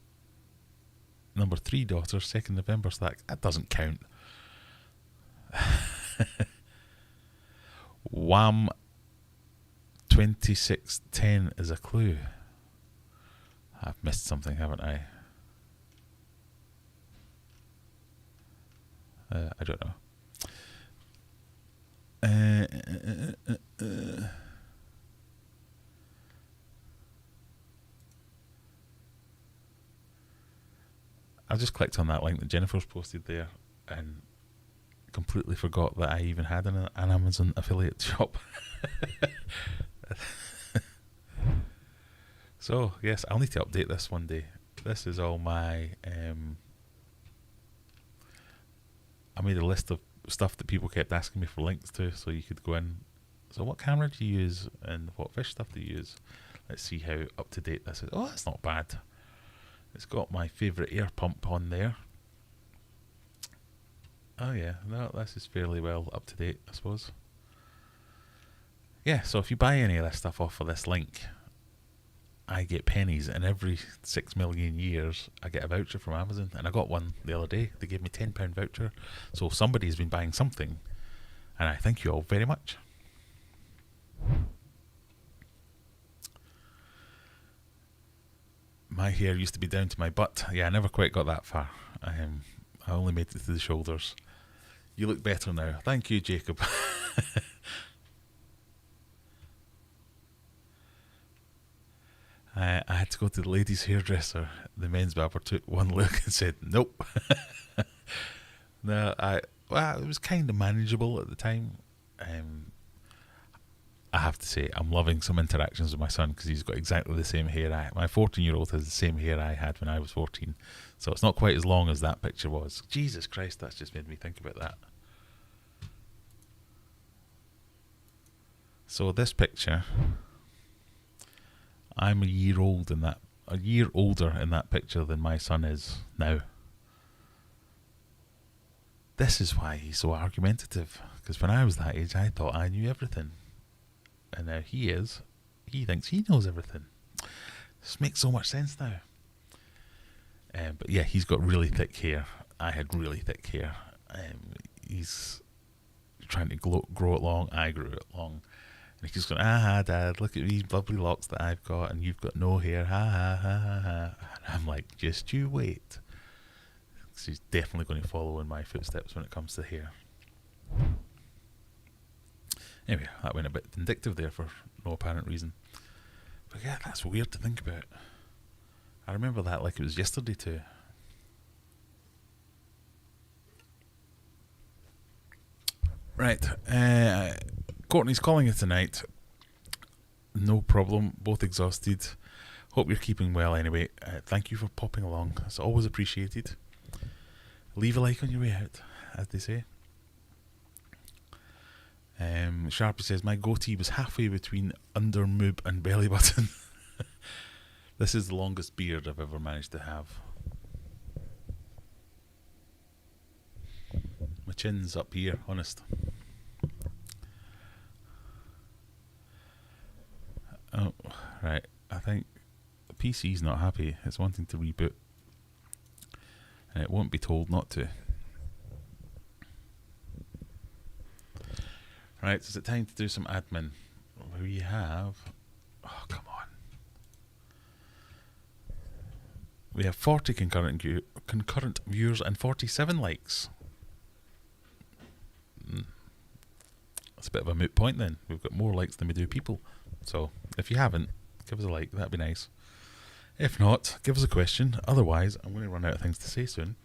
Number 3 daughter, 2nd November. So that doesn't count. Wham 2610 is a clue. I've missed something, haven't I? I don't know. I just clicked on that link that Jennifer's posted there and completely forgot that I even had an Amazon affiliate shop. So, yes, I'll need to update this one day. This is all my... I made a list of stuff that people kept asking me for links to, so you could go in. So what camera do you use and what fish stuff do you use? Let's see how up to date this is. Oh, that's not bad. It's got my favourite air pump on there. Oh yeah, no, this is fairly well up to date, I suppose. Yeah, so if you buy any of this stuff off of this link, I get pennies, and every 6 million years I get a voucher from Amazon, and I got one the other day. They gave me a £10 voucher, so somebody's been buying something, and I thank you all very much. My hair used to be down to my butt. Yeah, I never quite got that far. I only made it to the shoulders. You look better now. Thank you, Jacob. I had to go to the ladies' hairdresser. The men's barber took one look and said, nope. No, it was kind of manageable at the time. I have to say, I'm loving some interactions with my son because he's got exactly the same hair. My 14-year-old has the same hair I had when I was 14. So it's not quite as long as that picture was. Jesus Christ, that's just made me think about that. So this picture, I'm a year older in that picture than my son is now. This is why he's so argumentative. Because when I was that age, I thought I knew everything. And now he thinks he knows everything. This makes so much sense now. But yeah, he's got really thick hair. I had really thick hair. He's trying to grow it long. I grew it long. And he's going, Dad, look at these lovely locks that I've got, and you've got no hair. Ha, ha, ha, ha, ha. And I'm like, just you wait. Because he's definitely going to follow in my footsteps when it comes to hair. Anyway, that went a bit vindictive there for no apparent reason. But yeah, that's weird to think about. I remember that like it was yesterday too. Right, Courtney's calling you tonight. No problem, both exhausted. Hope you're keeping well anyway. Thank you for popping along. It's always appreciated. Leave a like on your way out, as they say. Sharpie says, my goatee was halfway between under moob and belly button. This is the longest beard I've ever managed to have. My chin's up here, honest. Oh, right. I think the PC's not happy. It's wanting to reboot. And it won't be told not to. Right, is it time to do some admin? We have... Oh, come on. We have 40 concurrent viewers and 47 likes. That's a bit of a moot point then. We've got more likes than we do people. So, if you haven't, give us a like. That'd be nice. If not, give us a question. Otherwise, I'm going to run out of things to say soon.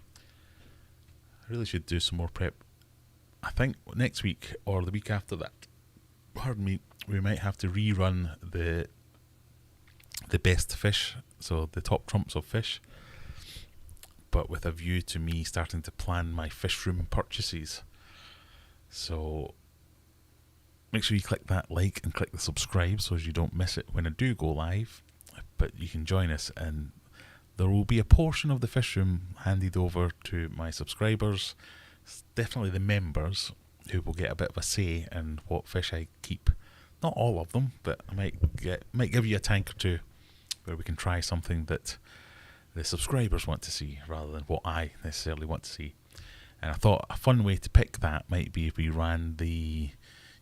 I really should do some more prep. I think next week or the week after that, pardon me, we might have to rerun the best fish, so the top trumps of fish, but with a view to me starting to plan my fish room purchases. So make sure you click that like and click the subscribe so as you don't miss it when I do go live. But you can join us, and there will be a portion of the fish room handed over to my subscribers. It's definitely the members who will get a bit of a say in what fish I keep. Not all of them, but I might give you a tank or two where we can try something that the subscribers want to see rather than what I necessarily want to see. And I thought a fun way to pick that might be if we ran the,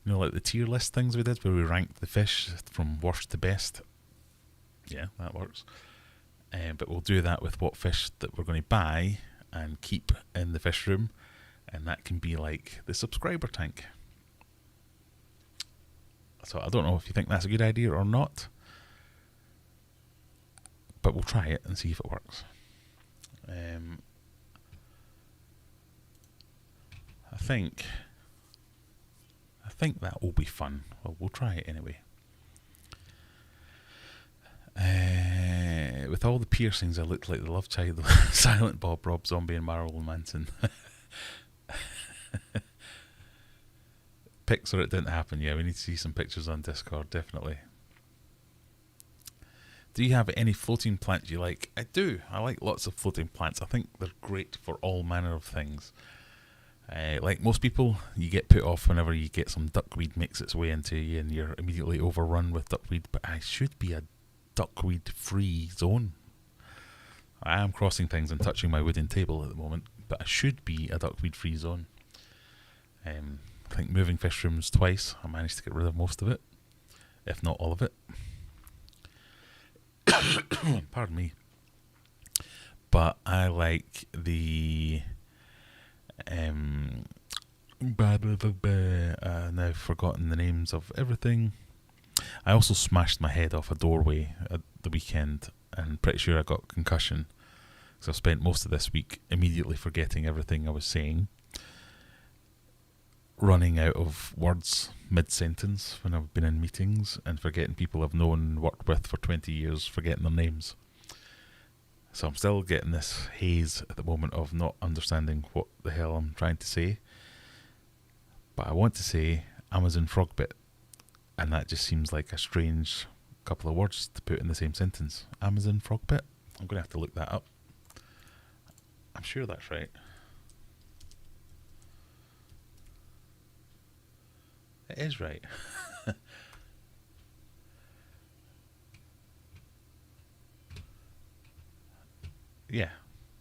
like the tier list things we did where we ranked the fish from worst to best. Yeah, that works. But we'll do that with what fish that we're going to buy and keep in the fish room. And that can be like the subscriber tank. So I don't know if you think that's a good idea or not. But we'll try it and see if it works. I think that will be fun. Well, we'll try it anyway. With all the piercings, I looked like the love child of Silent Bob, Rob Zombie, and Marilyn Manson. Pics or it didn't happen. Yeah, we need to see some pictures on Discord, definitely. Do you have any floating plants you like? I do. I like lots of floating plants. I think they're great for all manner of things. Like most people, you get put off whenever you get some duckweed makes its way into you and you're immediately overrun with duckweed. But I should be a duckweed-free zone. I am crossing things and touching my wooden table at the moment, but I should be a duckweed-free zone. I think moving fish rooms twice, I managed to get rid of most of it, if not all of it. Pardon me. But I like the now I've forgotten the names of everything. I also smashed my head off a doorway at the weekend and pretty sure I got concussion because I've spent most of this week immediately forgetting everything I was saying. running out of words mid-sentence when I've been in meetings and forgetting people I've known and worked with for 20 years, forgetting their names. So I'm still getting this haze at the moment of not understanding what the hell I'm trying to say. But I want to say Amazon Frogbit, and that just seems like a strange couple of words to put in the same sentence. Amazon Frogbit? I'm going to have to look that up. I'm sure that's right. It is right. Yeah,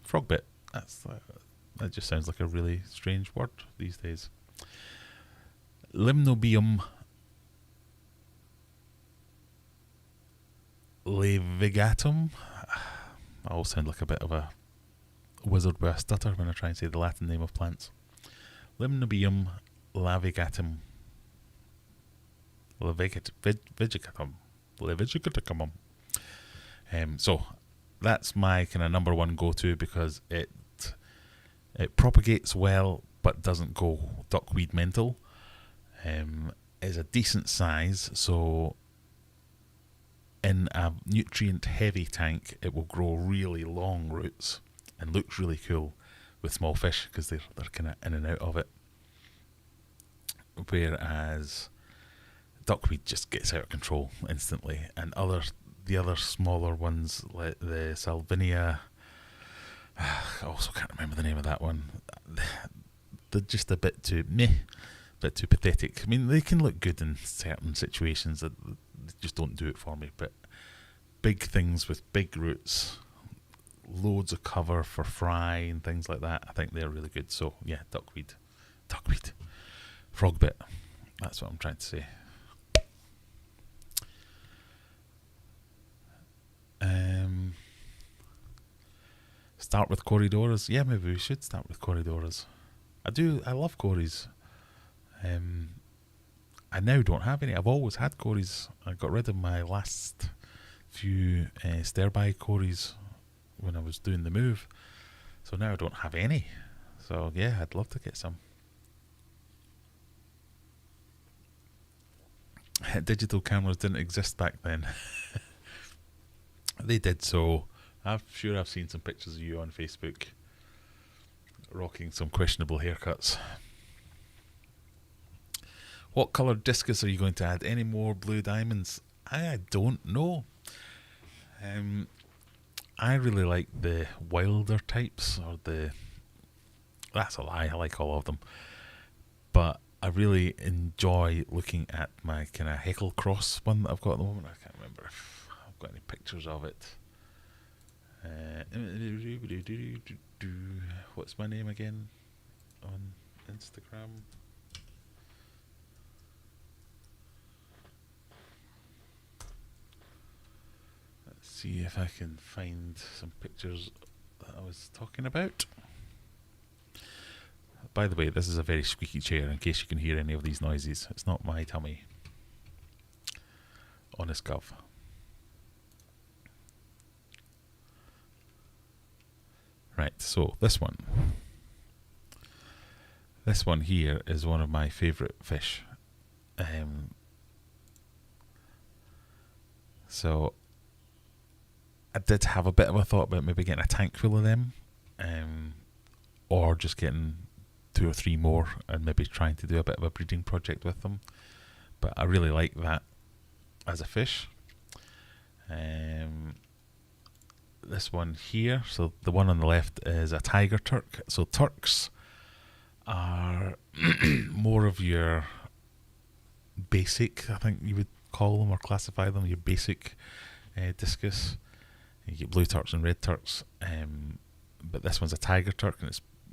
Frogbit. That just sounds like a really strange word these days. Limnobium levigatum. I always sound like a bit of a wizard with a stutter when I try and say the Latin name of plants. Limnobium levigatum. Levigatum. So that's my kind of number one go-to because it propagates well but doesn't go duckweed mental. Is a decent size, so in a nutrient heavy tank it will grow really long roots and looks really cool with small fish because they're kind of in and out of it, whereas duckweed just gets out of control instantly. And the other smaller ones like the Salvinia, I also can't remember the name of that one, they're just a bit too pathetic. I mean, they can look good in certain situations, they just don't do it for me. But big things with big roots, loads of cover for fry and things like that, I think they're really good. So yeah, duckweed, Frogbit, that's what I'm trying to say. Start with Corridoras. Yeah, maybe we should start with Corridoras. I love Corys. I now don't have any. I've always had Corys. I got rid of my last few Sterby Corys when I was doing the move. So now I don't have any. So yeah, I'd love to get some. Digital cameras didn't exist back then. They did, so I'm sure I've seen some pictures of you on Facebook rocking some questionable haircuts. What colour discus are you going to add? Any more blue diamonds? I don't know. I really like the wilder types, or that's a lie, I like all of them. But I really enjoy looking at my kind of Heckle Cross one that I've got at the moment. I can't remember if I've got any pictures of it. What's my name again on Instagram? Let's see if I can find some pictures that I was talking about. By the way, this is a very squeaky chair in case you can hear any of these noises. It's not my tummy. Honest gov. Right, so this one. This one here is one of my favourite fish. So I did have a bit of a thought about maybe getting a tank full of them, or just getting 2 or 3 more and maybe trying to do a bit of a breeding project with them. But I really like that as a fish. This one here, so the one on the left is a tiger Turk. So Turks are more of your basic, I think you would call them or classify them, your basic discus. You get blue Turks and red Turks, but this one's a tiger Turk, and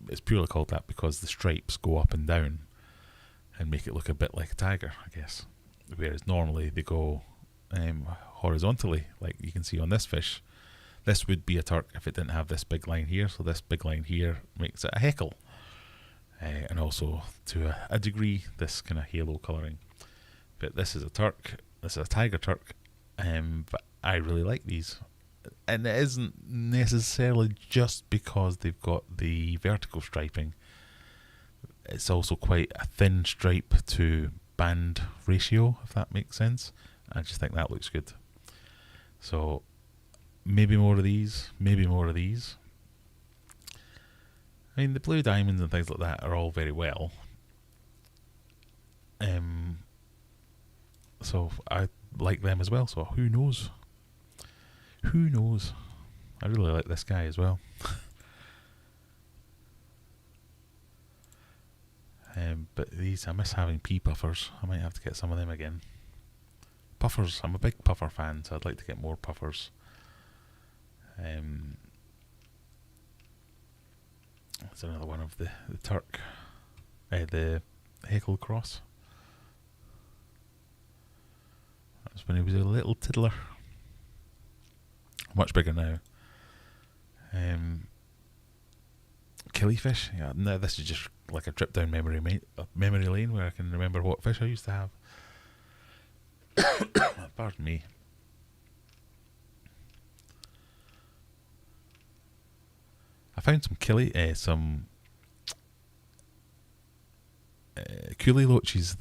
it's purely called that because the stripes go up and down and make it look a bit like a tiger, I guess. Whereas normally they go horizontally, like you can see on this fish. This would be a Turk if it didn't have this big line here, so this big line here makes it a Heckle. And also, to a degree, this kind of halo colouring. But this is a Turk, this is a tiger Turk, but I really like these. And it isn't necessarily just because they've got the vertical striping. it's also quite a thin stripe to band ratio, if that makes sense. I just think that looks good. So maybe more of these, maybe more of these. I mean, the blue diamonds and things like that are all very well. So I like them as well, so who knows? Who knows? I really like this guy as well. But these, I miss having pea puffers. I might have to get some of them again. Puffers, I'm a big puffer fan, so I'd like to get more puffers. There's another one of the Turk, the Heckle Cross. That's when he was a little tiddler. Much bigger now. Killifish. Yeah, no, this is just like a trip down memory lane where I can remember what fish I used to have. Pardon me. I found some coolie loaches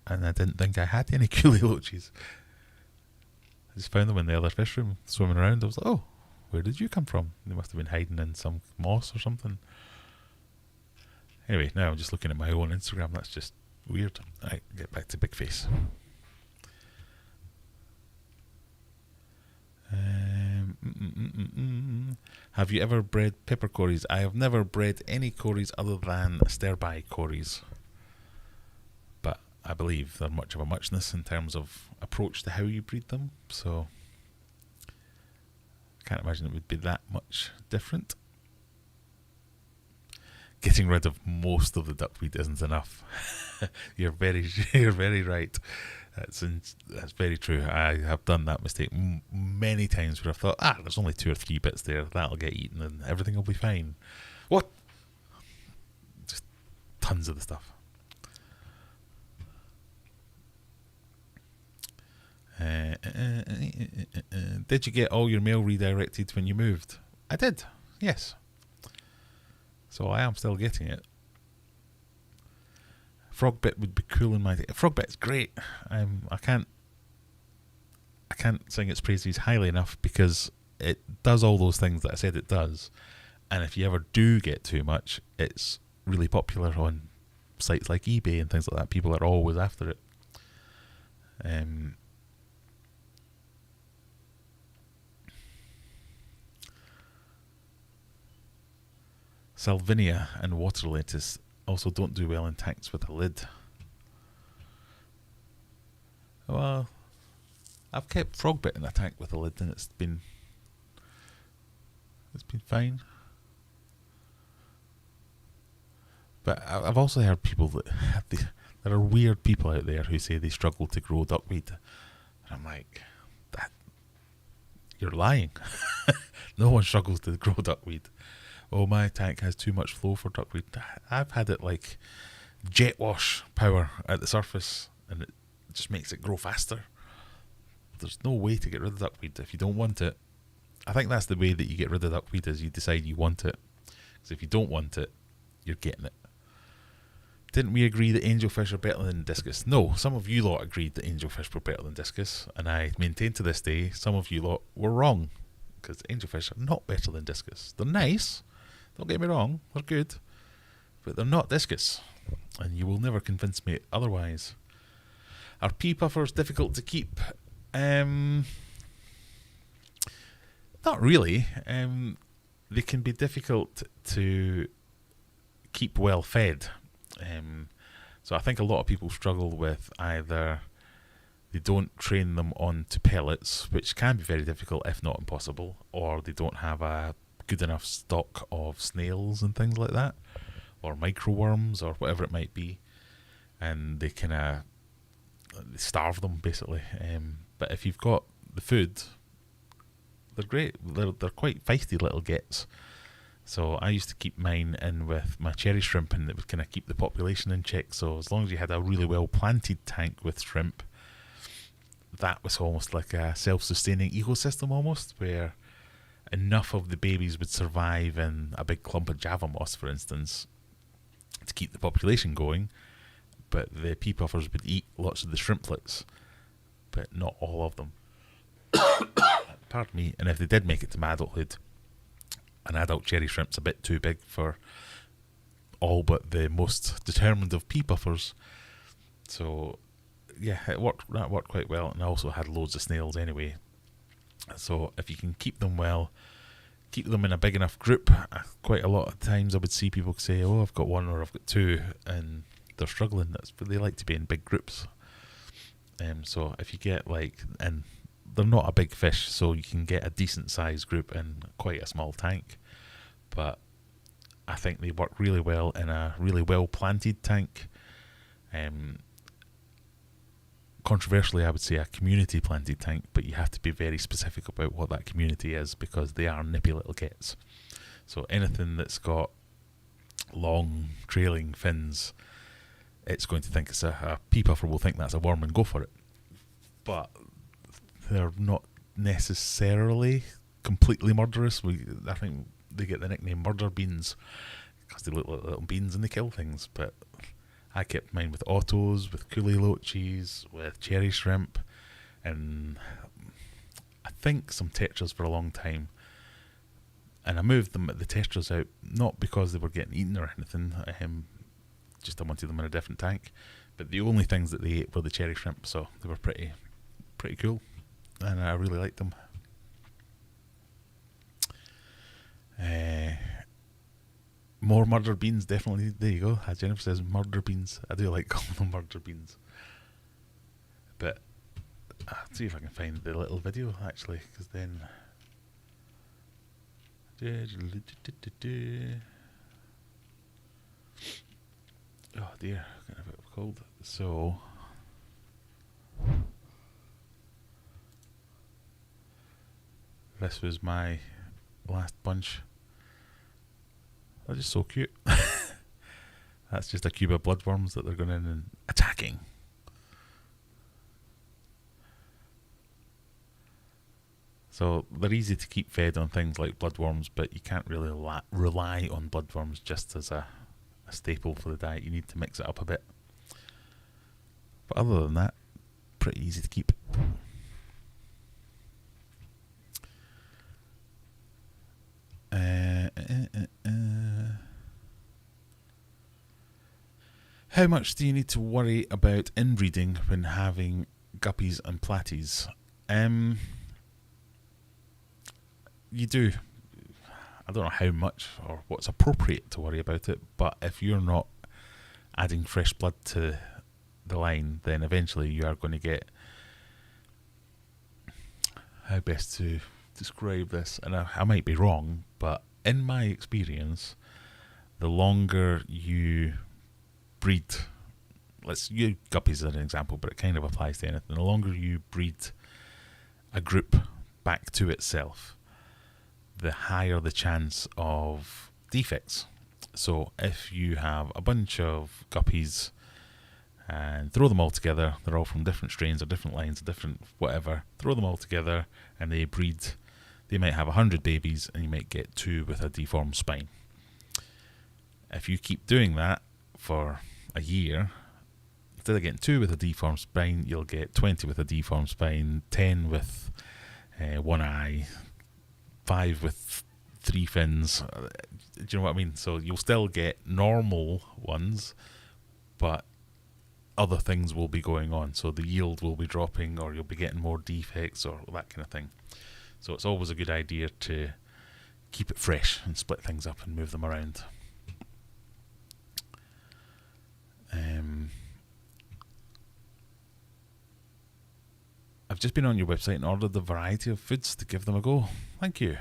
and I didn't think I had any coolie loaches. I just found them in the other fish room swimming around. I was like, oh, where did you come from? They must have been hiding in some moss or something. Anyway, now I'm just looking at my own Instagram. That's just weird. Alright, get back to Big Face. Have you ever bred peppercornies? I have never bred any corys other than stir-by corys. But I believe they're much of a muchness in terms of approach to how you breed them. So I can't imagine it would be that much different. Getting rid of most of the duckweed isn't enough. You're very right. That's very true. I have done that mistake many times where I've thought, there's only 2 or 3 bits there, that'll get eaten and everything will be fine. What? Just tons of the stuff. Did you get all your mail redirected when you moved? I did, yes. So I am still getting it. Frogbit would be cool in my day. Frogbit's great. I can't sing its praises highly enough because it does all those things that I said it does. And if you ever do get too much, it's really popular on sites like eBay and things like that. People are always after it. Salvinia and water lettuce also don't do well in tanks with a lid. Well, I've kept frogbit in a tank with a lid and it's been fine. But I've also heard people that there are weird people out there who say they struggle to grow duckweed. And I'm like, you're lying. No one struggles to grow duckweed. Oh, my tank has too much flow for duckweed. I've had it like jet wash power at the surface and it just makes it grow faster. There's no way to get rid of duckweed if you don't want it. I think that's the way that you get rid of duckweed, is you decide you want it. Because if you don't want it, you're getting it. Didn't we agree that angelfish are better than discus? No, some of you lot agreed that angelfish were better than discus, and I maintain to this day some of you lot were wrong. Because angelfish are not better than discus. They're nice. Don't get me wrong, they're good, but they're not discus, and you will never convince me otherwise. Are pea puffers difficult to keep? Not really. They can be difficult to keep well fed. So I think a lot of people struggle with either they don't train them onto pellets, which can be very difficult if not impossible, or they don't have a good enough stock of snails and things like that, or microworms or whatever it might be, and they kind of starve them basically. But if you've got the food, they're great. They're quite feisty little gets. So I used to keep mine in with my cherry shrimp, and it would kind of keep the population in check. So as long as you had a really well planted tank with shrimp, that was almost like a self-sustaining ecosystem almost, where enough of the babies would survive in a big clump of Java moss, for instance, to keep the population going, but the pea puffers would eat lots of the shrimplets, but not all of them. Pardon me. And if they did make it to adulthood, an adult cherry shrimp's a bit too big for all but the most determined of pea puffers. So yeah, that worked quite well, and I also had loads of snails anyway. So if you can keep them well, keep them in a big enough group. Quite a lot of times I would see people say, oh, I've got one or I've got two, and they're struggling. They like to be in big groups. So if you get and they're not a big fish, so you can get a decent sized group in quite a small tank. But I think they work really well in a really well planted tank. Controversially, I would say a community planted tank, but you have to be very specific about what that community is, because they are nippy little gets. So anything that's got long trailing fins, it's going to think it's a pea puffer will think that's a worm and go for it. But they're not necessarily completely murderous. I think they get the nickname murder beans because they look like little beans and they kill things. But I kept mine with autos, with coolie loaches, with cherry shrimp, and I think some tetras for a long time. And I moved the tetras out, not because they were getting eaten or anything, just I wanted them in a different tank. But the only things that they ate were the cherry shrimp, so they were pretty cool, and I really liked them. More murder beans, definitely. There you go. Jennifer says murder beans. I do like calling them murder beans. But I'll see if I can find the little video actually, because then. Oh dear, I'm getting a bit cold. So. This was my last bunch. They're just so cute. That's just a cube of bloodworms that they're going in and attacking. So they're easy to keep fed on things like bloodworms, but you can't really rely on bloodworms just as a staple for the diet. You need to mix it up a bit. But other than that, pretty easy to keep. How much do you need to worry about inbreeding when having guppies and platies? You do. I don't know how much or what's appropriate to worry about it, but if you're not adding fresh blood to the line, then eventually you are going to get, how best to describe this, and I might be wrong, but in my experience, the longer you breed, let's use guppies as an example, but it kind of applies to anything. The longer you breed a group back to itself, the higher the chance of defects. So if you have a bunch of guppies and throw them all together, they're all from different strains or different lines or different whatever, throw them all together and they breed, they might have 100 babies and you might get 2 with a deformed spine. If you keep doing that for a year, instead of getting 2 with a deformed spine, you'll get 20 with a deformed spine, 10 with one eye, 5 with 3 fins. Do you know what I mean? So you'll still get normal ones, but other things will be going on. So the yield will be dropping, or you'll be getting more defects, or that kind of thing. So it's always a good idea to keep it fresh and split things up and move them around. I've just been on your website and ordered a variety of foods to give them a go. Thank you.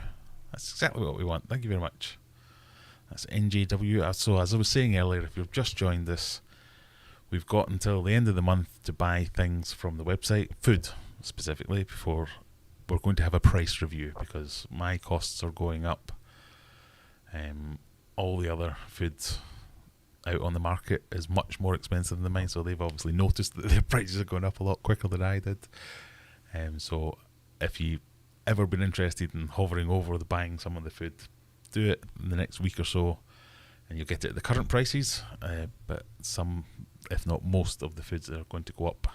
That's exactly what we want. Thank you very much. That's NJW. So as I was saying earlier, if you've just joined us, we've got until the end of the month to buy things from the website, food specifically, before we're going to have a price review, because my costs are going up. All the other foods out on the market is much more expensive than mine, so they've obviously noticed that their prices are going up a lot quicker than I did. So if you've ever been interested in hovering over the buying some of the food, do it in the next week or so. and you'll get it at the current prices, but some, if not most, of the foods are going to go up.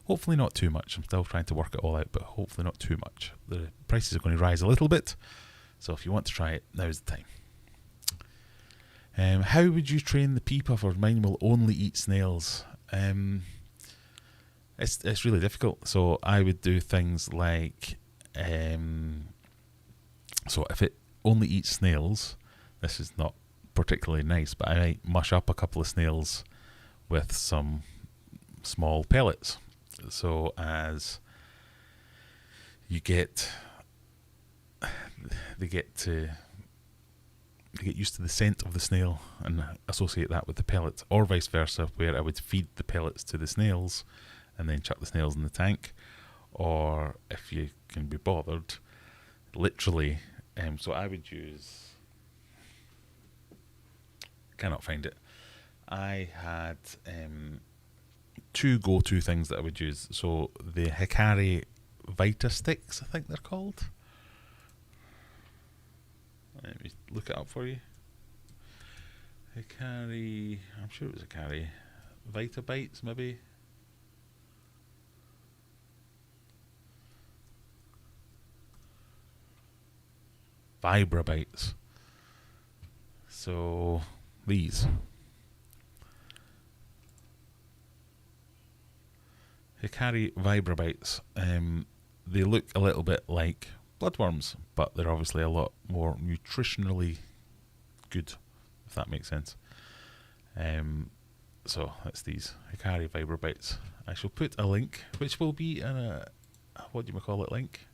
Hopefully not too much. I'm still trying to work it all out, but hopefully not too much. The prices are going to rise a little bit, so if you want to try it, now's the time. How would you train the pea puffer? Mine will only eat snails. It's really difficult. So I would do things like, so if it only eats snails, this is not particularly nice, but I might mush up a couple of snails with some small pellets. So as you get, they get used to the scent of the snail and associate that with the pellets, or vice versa, where I would feed the pellets to the snails and then chuck the snails in the tank. Or if you can be bothered, literally, so I would use, cannot find it, I had two go-to things that I would use. So the Hikari Vita Sticks, I think they're called. Let me look it up for you. Hikari, I'm sure it was Hikari Vita Bites, maybe. Vibra Bites. So these. Hikari Vibra Bites. They look a little bit like bloodworms, but they're obviously a lot more nutritionally good, if that makes sense. So that's these Hikari Vibra Bites. I shall put a link, which will be in a, what do you call it, link?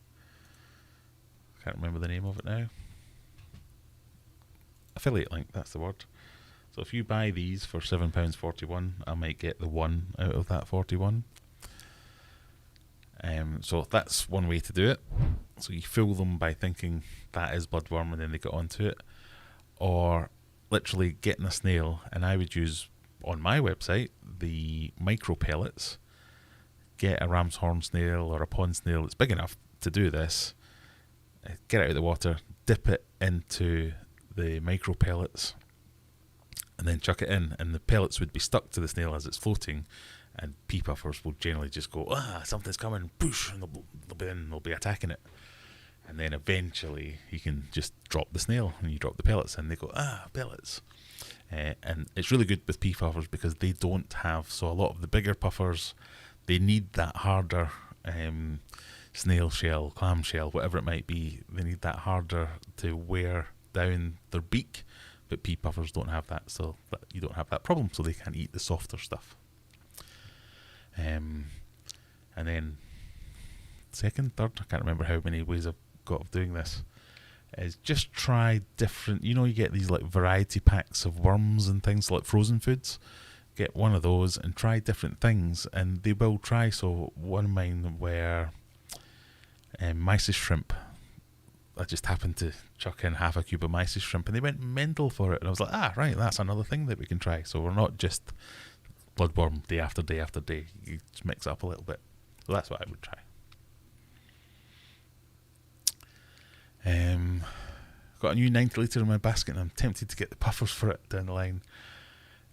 I can't remember the name of it now. Affiliate link, that's the word. So if you buy these for £7.41, I might get the one out of that 41. So that's one way to do it. So you fool them by thinking that is bloodworm and then they get onto it. Or literally getting a snail, and I would use, on my website, the micro pellets. Get a ram's horn snail or a pond snail that's big enough to do this. Get it out of the water, dip it into the micro pellets, and then chuck it in, and the pellets would be stuck to the snail as it's floating, and pea puffers will generally just go, something's coming, push, and they'll be attacking it. And then eventually you can just drop the snail, and you drop the pellets, and they go, pellets. And it's really good with pea puffers because they don't have, so a lot of the bigger puffers, they need that harder snail shell, clam shell, whatever it might be. They need that harder to wear down their beak, but pea puffers don't have that, so you don't have that problem, so they can't eat the softer stuff. And then second, third, I can't remember how many ways I've got of doing this, is just try different, you get these like variety packs of worms and things like frozen foods. Get one of those and try different things, and they will try. So one of mine were mysis shrimp. I just happened to chuck in half a cube of mysis shrimp, and they went mental for it. And I was like, right, that's another thing that we can try. So we're not just bloodworm day after day after day. You just mix it up a little bit. So that's what I would try. Got a new 90 litre in my basket, and I'm tempted to get the puffers for it down the line.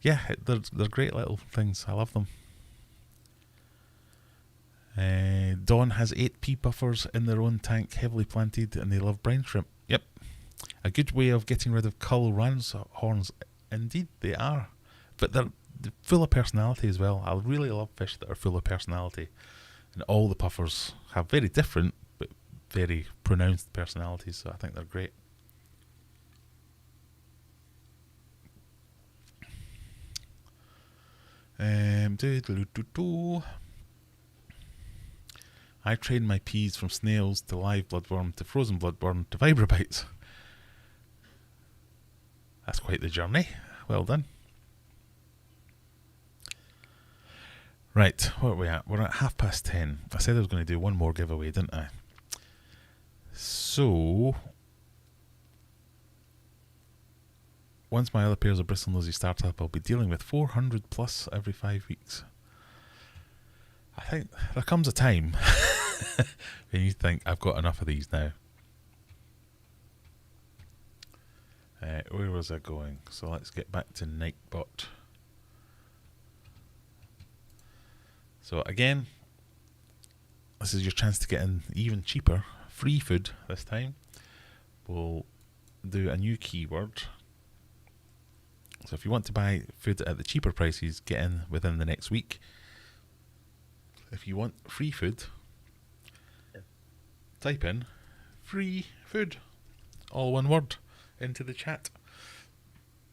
Yeah, they're great little things. I love them. Dawn has 8 pea puffers in their own tank, heavily planted, and they love brine shrimp. Yep. A good way of getting rid of cull ram's horns. Indeed, they are. But they're full of personality as well. I really love fish that are full of personality. And all the puffers have very different, but very pronounced personalities, so I think they're great. I train my peas from snails to live bloodworm to frozen bloodworm to vibra bites. That's quite the journey. Well done. Right, what are we at? We're at 10:30. I said I was going to do one more giveaway, didn't I? So, once my other pairs of bristle nosy start up, I'll be dealing with 400 plus every 5 weeks. I think there comes a time when you think, I've got enough of these now. Where was I going? So let's get back to Nightbot. So again, this is your chance to get in even cheaper, free food this time. We'll do a new keyword. So if you want to buy food at the cheaper prices, get in within the next week. If you want free food, type in free food, all one word, into the chat.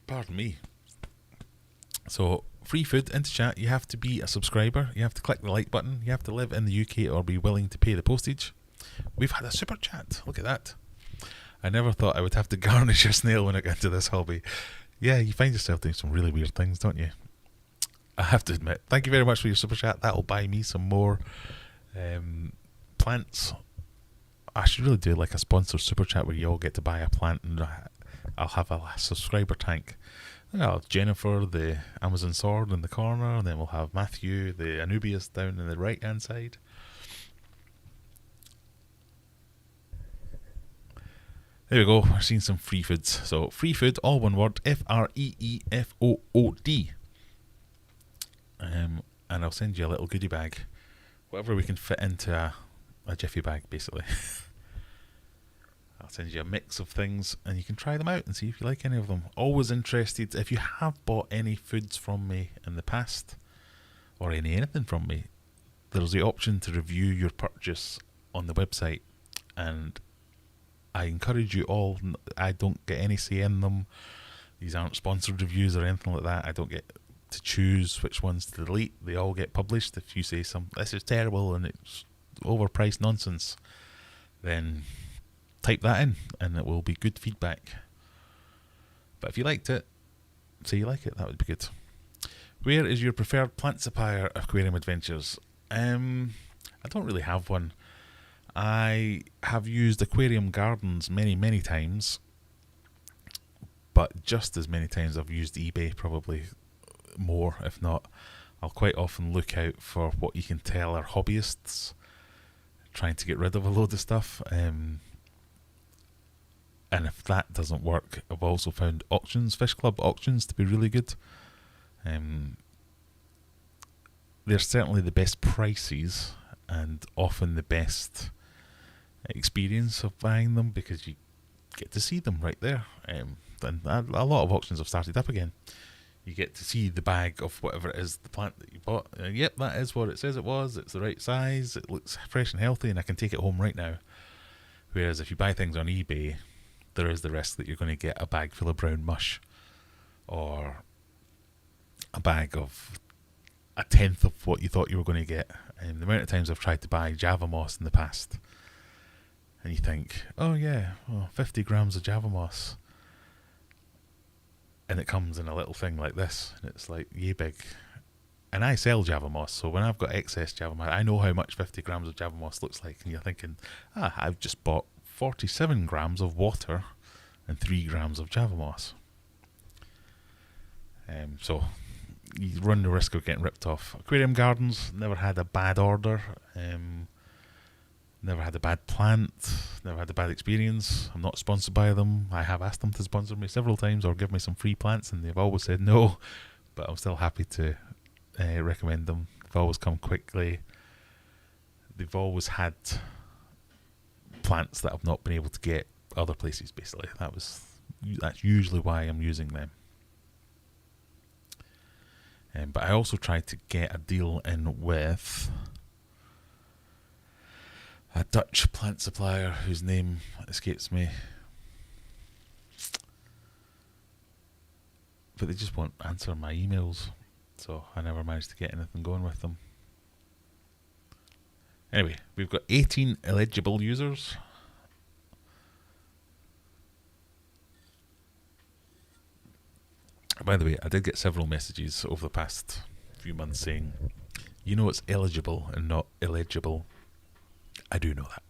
Pardon me. So free food into chat. You have to be a subscriber. You have to click the like button. You have to live in the UK or be willing to pay the postage. We've had a super chat. Look at that. I never thought I would have to garnish a snail when I got into this hobby. Yeah, you find yourself doing some really weird things, don't you? I have to admit. Thank you very much for your super chat. That'll buy me some more plants. I should really do like a sponsored super chat where you all get to buy a plant, and I'll have a subscriber tank. I'll have Jennifer, the Amazon sword in the corner, and then we'll have Matthew, the Anubias, down in the right hand side. There we go, we're seeing some free foods. So free food, all one word, FREEFOOD. And I'll send you a little goodie bag. Whatever we can fit into a jiffy bag, basically. I'll send you a mix of things and you can try them out and see if you like any of them. Always interested, if you have bought any foods from me in the past, or anything from me, there's the option to review your purchase on the website, and I encourage you all. I don't get any say in them. These aren't sponsored reviews or anything like that. I don't get to choose which ones to delete. They all get published. If you say this is terrible and it's overpriced nonsense, then type that in and it will be good feedback. But if you liked it, say you like it, that would be good. Where is your preferred plant supplier, Aquarium Adventures? I don't really have one. I have used Aquarium Gardens many times, but just as many times I've used eBay, probably more if not. I'll quite often look out for what you can tell are hobbyists trying to get rid of a load of stuff, and if that doesn't work, I've also found auctions, Fish Club auctions, to be really good. They're certainly the best prices and often the best experience of buying them, because you get to see them right there. And a lot of auctions have started up again. You get to see the bag of whatever it is, the plant that you bought. Yep, that is what it says it was. It's the right size. It looks fresh and healthy, and I can take it home right now. Whereas if you buy things on eBay, there is the risk that you're going to get a bag full of brown mush, or a bag of a tenth of what you thought you were going to get. And the amount of times I've tried to buy Java moss in the past, and you think, oh yeah, 50 grams of Java moss, and it comes in a little thing like this, and it's like yay big. And I sell Java moss, so when I've got excess Java moss, I know how much 50 grams of Java moss looks like, and you're thinking, I've just bought 47 grams of water and 3 grams of Java moss. So you run the risk of getting ripped off. Aquarium Gardens, never had a bad order, never had a bad plant, never had a bad experience. I'm not sponsored by them. I have asked them to sponsor me several times or give me some free plants, and they've always said no, but I'm still happy to recommend them. They've always come quickly. They've always had plants that I've not been able to get other places, basically. That's usually why I'm using them. But I also tried to get a deal in with a Dutch plant supplier whose name escapes me, but they just won't answer my emails, so I never managed to get anything going with them. Anyway, we've got 18 eligible users. By the way, I did get several messages over the past few months saying, you know, it's eligible and not illegible. I do know that.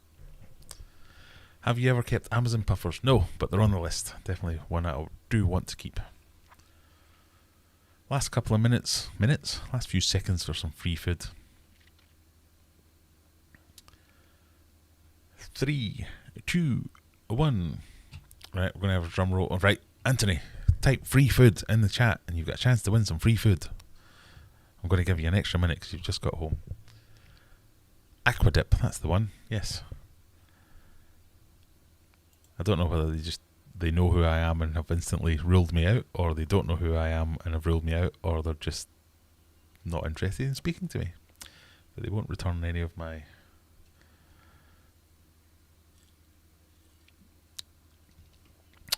Have you ever kept Amazon puffers? No, but they're on the list. Definitely one I do want to keep. Last couple of minutes, last few seconds for some free food. 3, 2, 1. Right, we're going to have a drum roll. Right, Anthony, type free food in the chat and you've got a chance to win some free food. I'm going to give you an extra minute because you've just got home. Aquadip, that's the one. Yes. I don't know whether they know who I am and have instantly ruled me out, or they don't know who I am and have ruled me out, or they're just not interested in speaking to me. But they won't return any of my...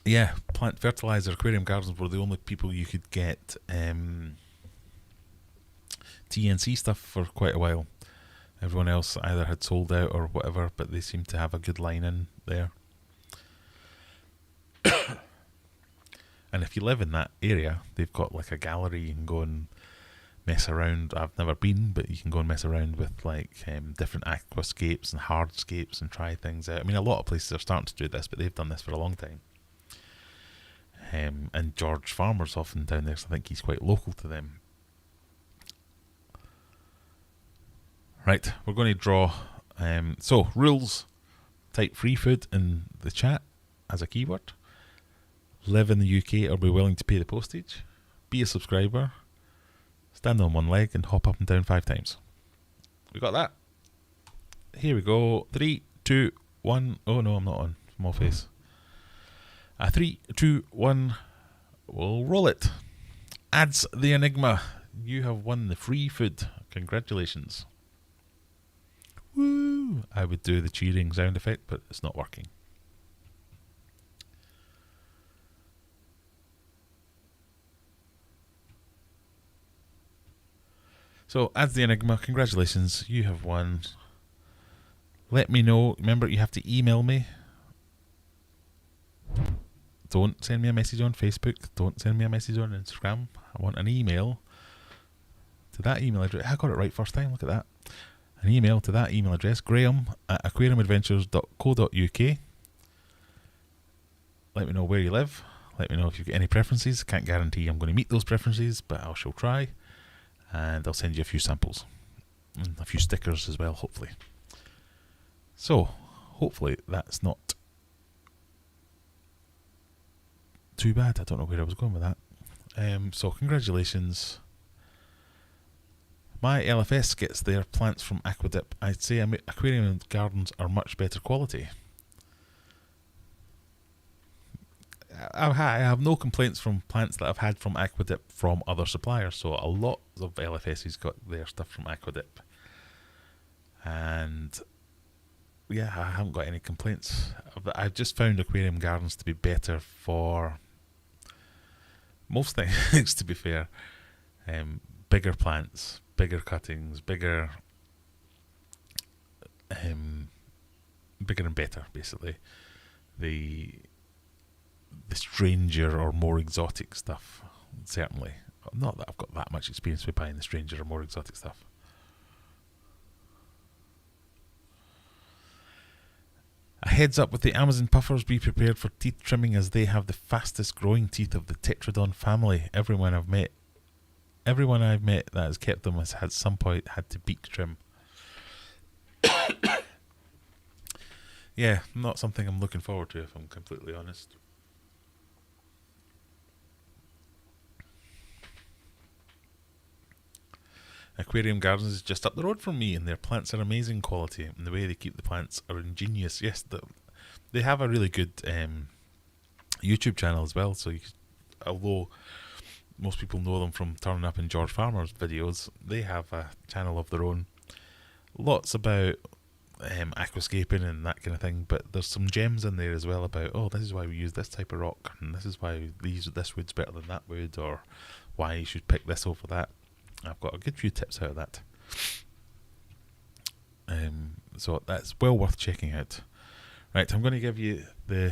Yeah, plant fertilizer, aquarium gardens were the only people you could get TNC stuff for quite a while. Everyone else either had sold out or whatever, but they seem to have a good line in there. And if you live in that area, they've got like a gallery you can go and mess around. I've never been, but you can go and mess around with like different aquascapes and hardscapes and try things out. I mean, a lot of places are starting to do this, but they've done this for a long time. And George Farmer's often down there, so I think he's quite local to them. Right, we're going to draw. So, rules. Type free food in the chat as a keyword. Live in the UK or be willing to pay the postage. Be a subscriber. Stand on one leg and hop up and down 5 times. We got that. Here we go. 3, 2, 1. Oh no, I'm not on. Small face. 3, 2, 1. We'll roll it. Adds the Enigma. You have won the free food. Congratulations. Woo! I would do the cheering sound effect, but it's not working. So, adds the Enigma. Congratulations. You have won. Let me know. Remember, you have to email me. Don't send me a message on Facebook. Don't send me a message on Instagram. I want an email to that email address. I got it right first time. Look at that. An email to that email address, graham@aquariumadventures.co.uk. Let me know where you live. Let me know if you've got any preferences. Can't guarantee I'm going to meet those preferences, but I shall try. And I'll send you a few samples. And a few stickers as well, hopefully. So, hopefully that's not too bad. I don't know where I was going with that. So, congratulations. My LFS gets their plants from Aquadip. I'd say aquarium gardens are much better quality. I have no complaints from plants that I've had from Aquadip from other suppliers. So a lot of LFS's got their stuff from Aquadip. And yeah, I haven't got any complaints. I've just found aquarium gardens to be better for most things, to be fair. Bigger plants, bigger cuttings, bigger and better, basically. The stranger or more exotic stuff, certainly. Not that I've got that much experience with buying the stranger or more exotic stuff. A heads up with the Amazon puffers, be prepared for teeth trimming as they have the fastest growing teeth of the Tetradon family. Everyone I've met that has kept them has at some point had to beak trim. Yeah, not something I'm looking forward to, if I'm completely honest. Aquarium Gardens is just up the road from me, and their plants are amazing quality, and the way they keep the plants are ingenious. Yes, they have a really good YouTube channel as well, so although most people know them from turning up in George Farmer's videos, they have a channel of their own. Lots about aquascaping and that kind of thing, but there's some gems in there as well about, oh, this is why we use this type of rock, and this is why this wood's better than that wood, or why you should pick this over that. I've got a good few tips out of that. So that's well worth checking out. Right, I'm going to give you the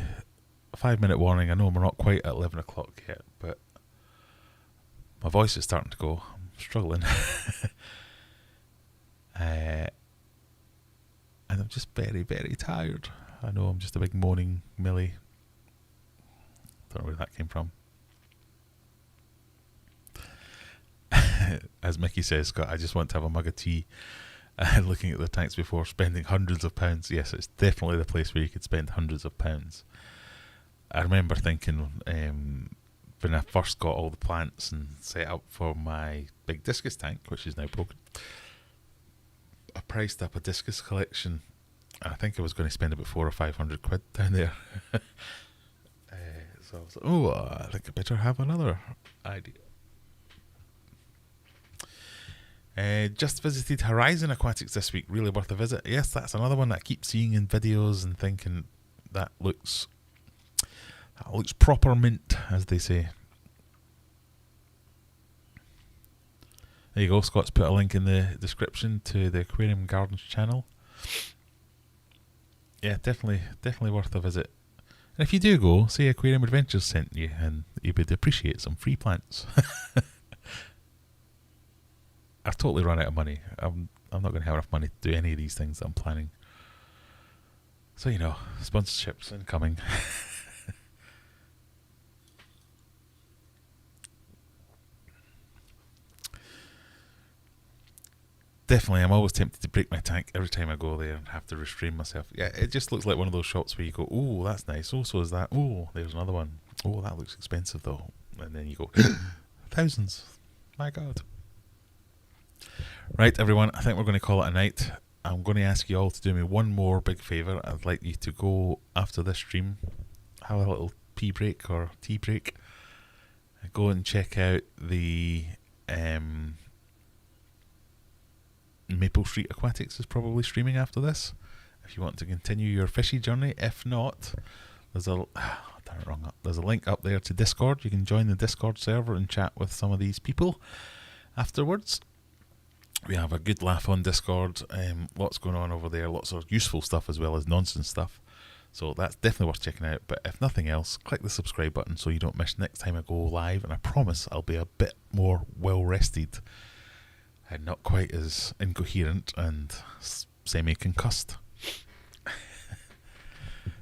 5-minute warning. I know we're not quite at 11 o'clock yet, but my voice is starting to go. I'm struggling. And I'm just very, very tired. I know I'm just a big moaning Millie. Don't know where that came from. As Mickey says, Scott, I just want to have a mug of tea. Looking at the tanks before spending hundreds of pounds. Yes, it's definitely the place where you could spend hundreds of pounds. I remember thinking when I first got all the plants and set up for my big Discus tank, which is now broken, I priced up a Discus collection. I think I was going to spend about 400 or 500 quid down there. So I was like, oh, I think I better have another idea. Just visited Horizon Aquatics this week. Really worth a visit. Yes, that's another one that I keep seeing in videos and thinking that looks proper mint, as they say. There you go. Scott's put a link in the description to the Aquarium Gardens channel. Yeah, definitely worth a visit. And if you do go, say Aquarium Adventures sent you, and you would appreciate some free plants. I've totally run out of money. I'm not going to have enough money to do any of these things that I'm planning. So, sponsorships incoming. Definitely, I'm always tempted to break my tank every time I go there and have to restrain myself. Yeah, it just looks like one of those shops where you go, oh, that's nice. Oh, so is that. Oh, there's another one. Oh, that looks expensive though. And then you go, thousands. My God. Right, everyone, I think we're going to call it a night. I'm going to ask you all to do me one more big favour. I'd like you to go after this stream, have a little pee break or tea break. Go and check out the Maple Street Aquatics is probably streaming after this. If you want to continue your fishy journey, if not, there's a link up there to Discord. You can join the Discord server and chat with some of these people afterwards. We have a good laugh on Discord. Lots going on over there. Lots of useful stuff as well as nonsense stuff. So that's definitely worth checking out. But if nothing else, click the subscribe button so you don't miss next time I go live. And I promise I'll be a bit more well rested and not quite as incoherent and semi-concussed.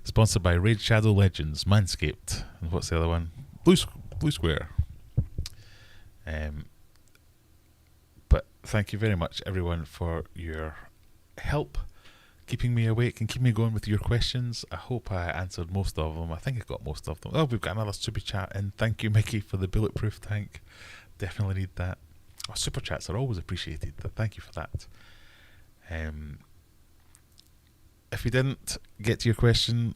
Sponsored by Raid Shadow Legends, Manscaped, and what's the other one? Blue Square. But thank you very much, everyone, for your help keeping me awake and keeping me going with your questions. I hope I answered most of them. I think I got most of them. Oh, we've got another super chat, and thank you, Mickey, for the bulletproof tank. Definitely need that. Oh, super chats are always appreciated. Thank you for that. If you didn't get to your question,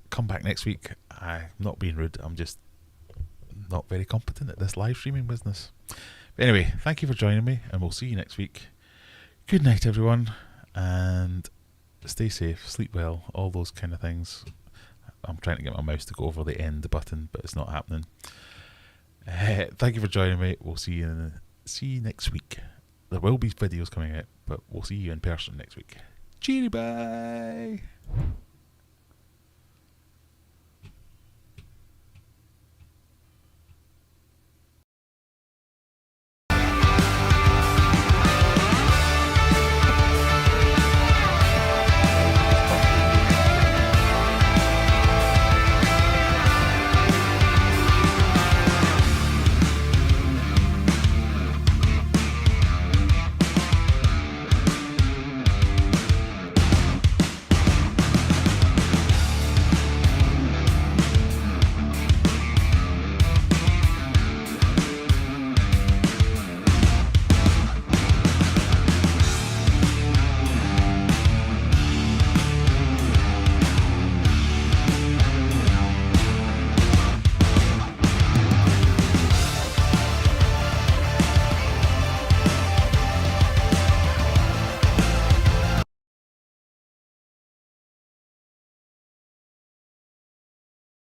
come back next week. I'm not being rude. I'm just not very competent at this live streaming business. But anyway, thank you for joining me, and we'll see you next week. Good night, everyone, and stay safe, sleep well, all those kind of things. I'm trying to get my mouse to go over the end button, but it's not happening. Thank you for joining me. We'll see you next week. There will be videos coming out, but we'll see you in person next week. Cheery, bye.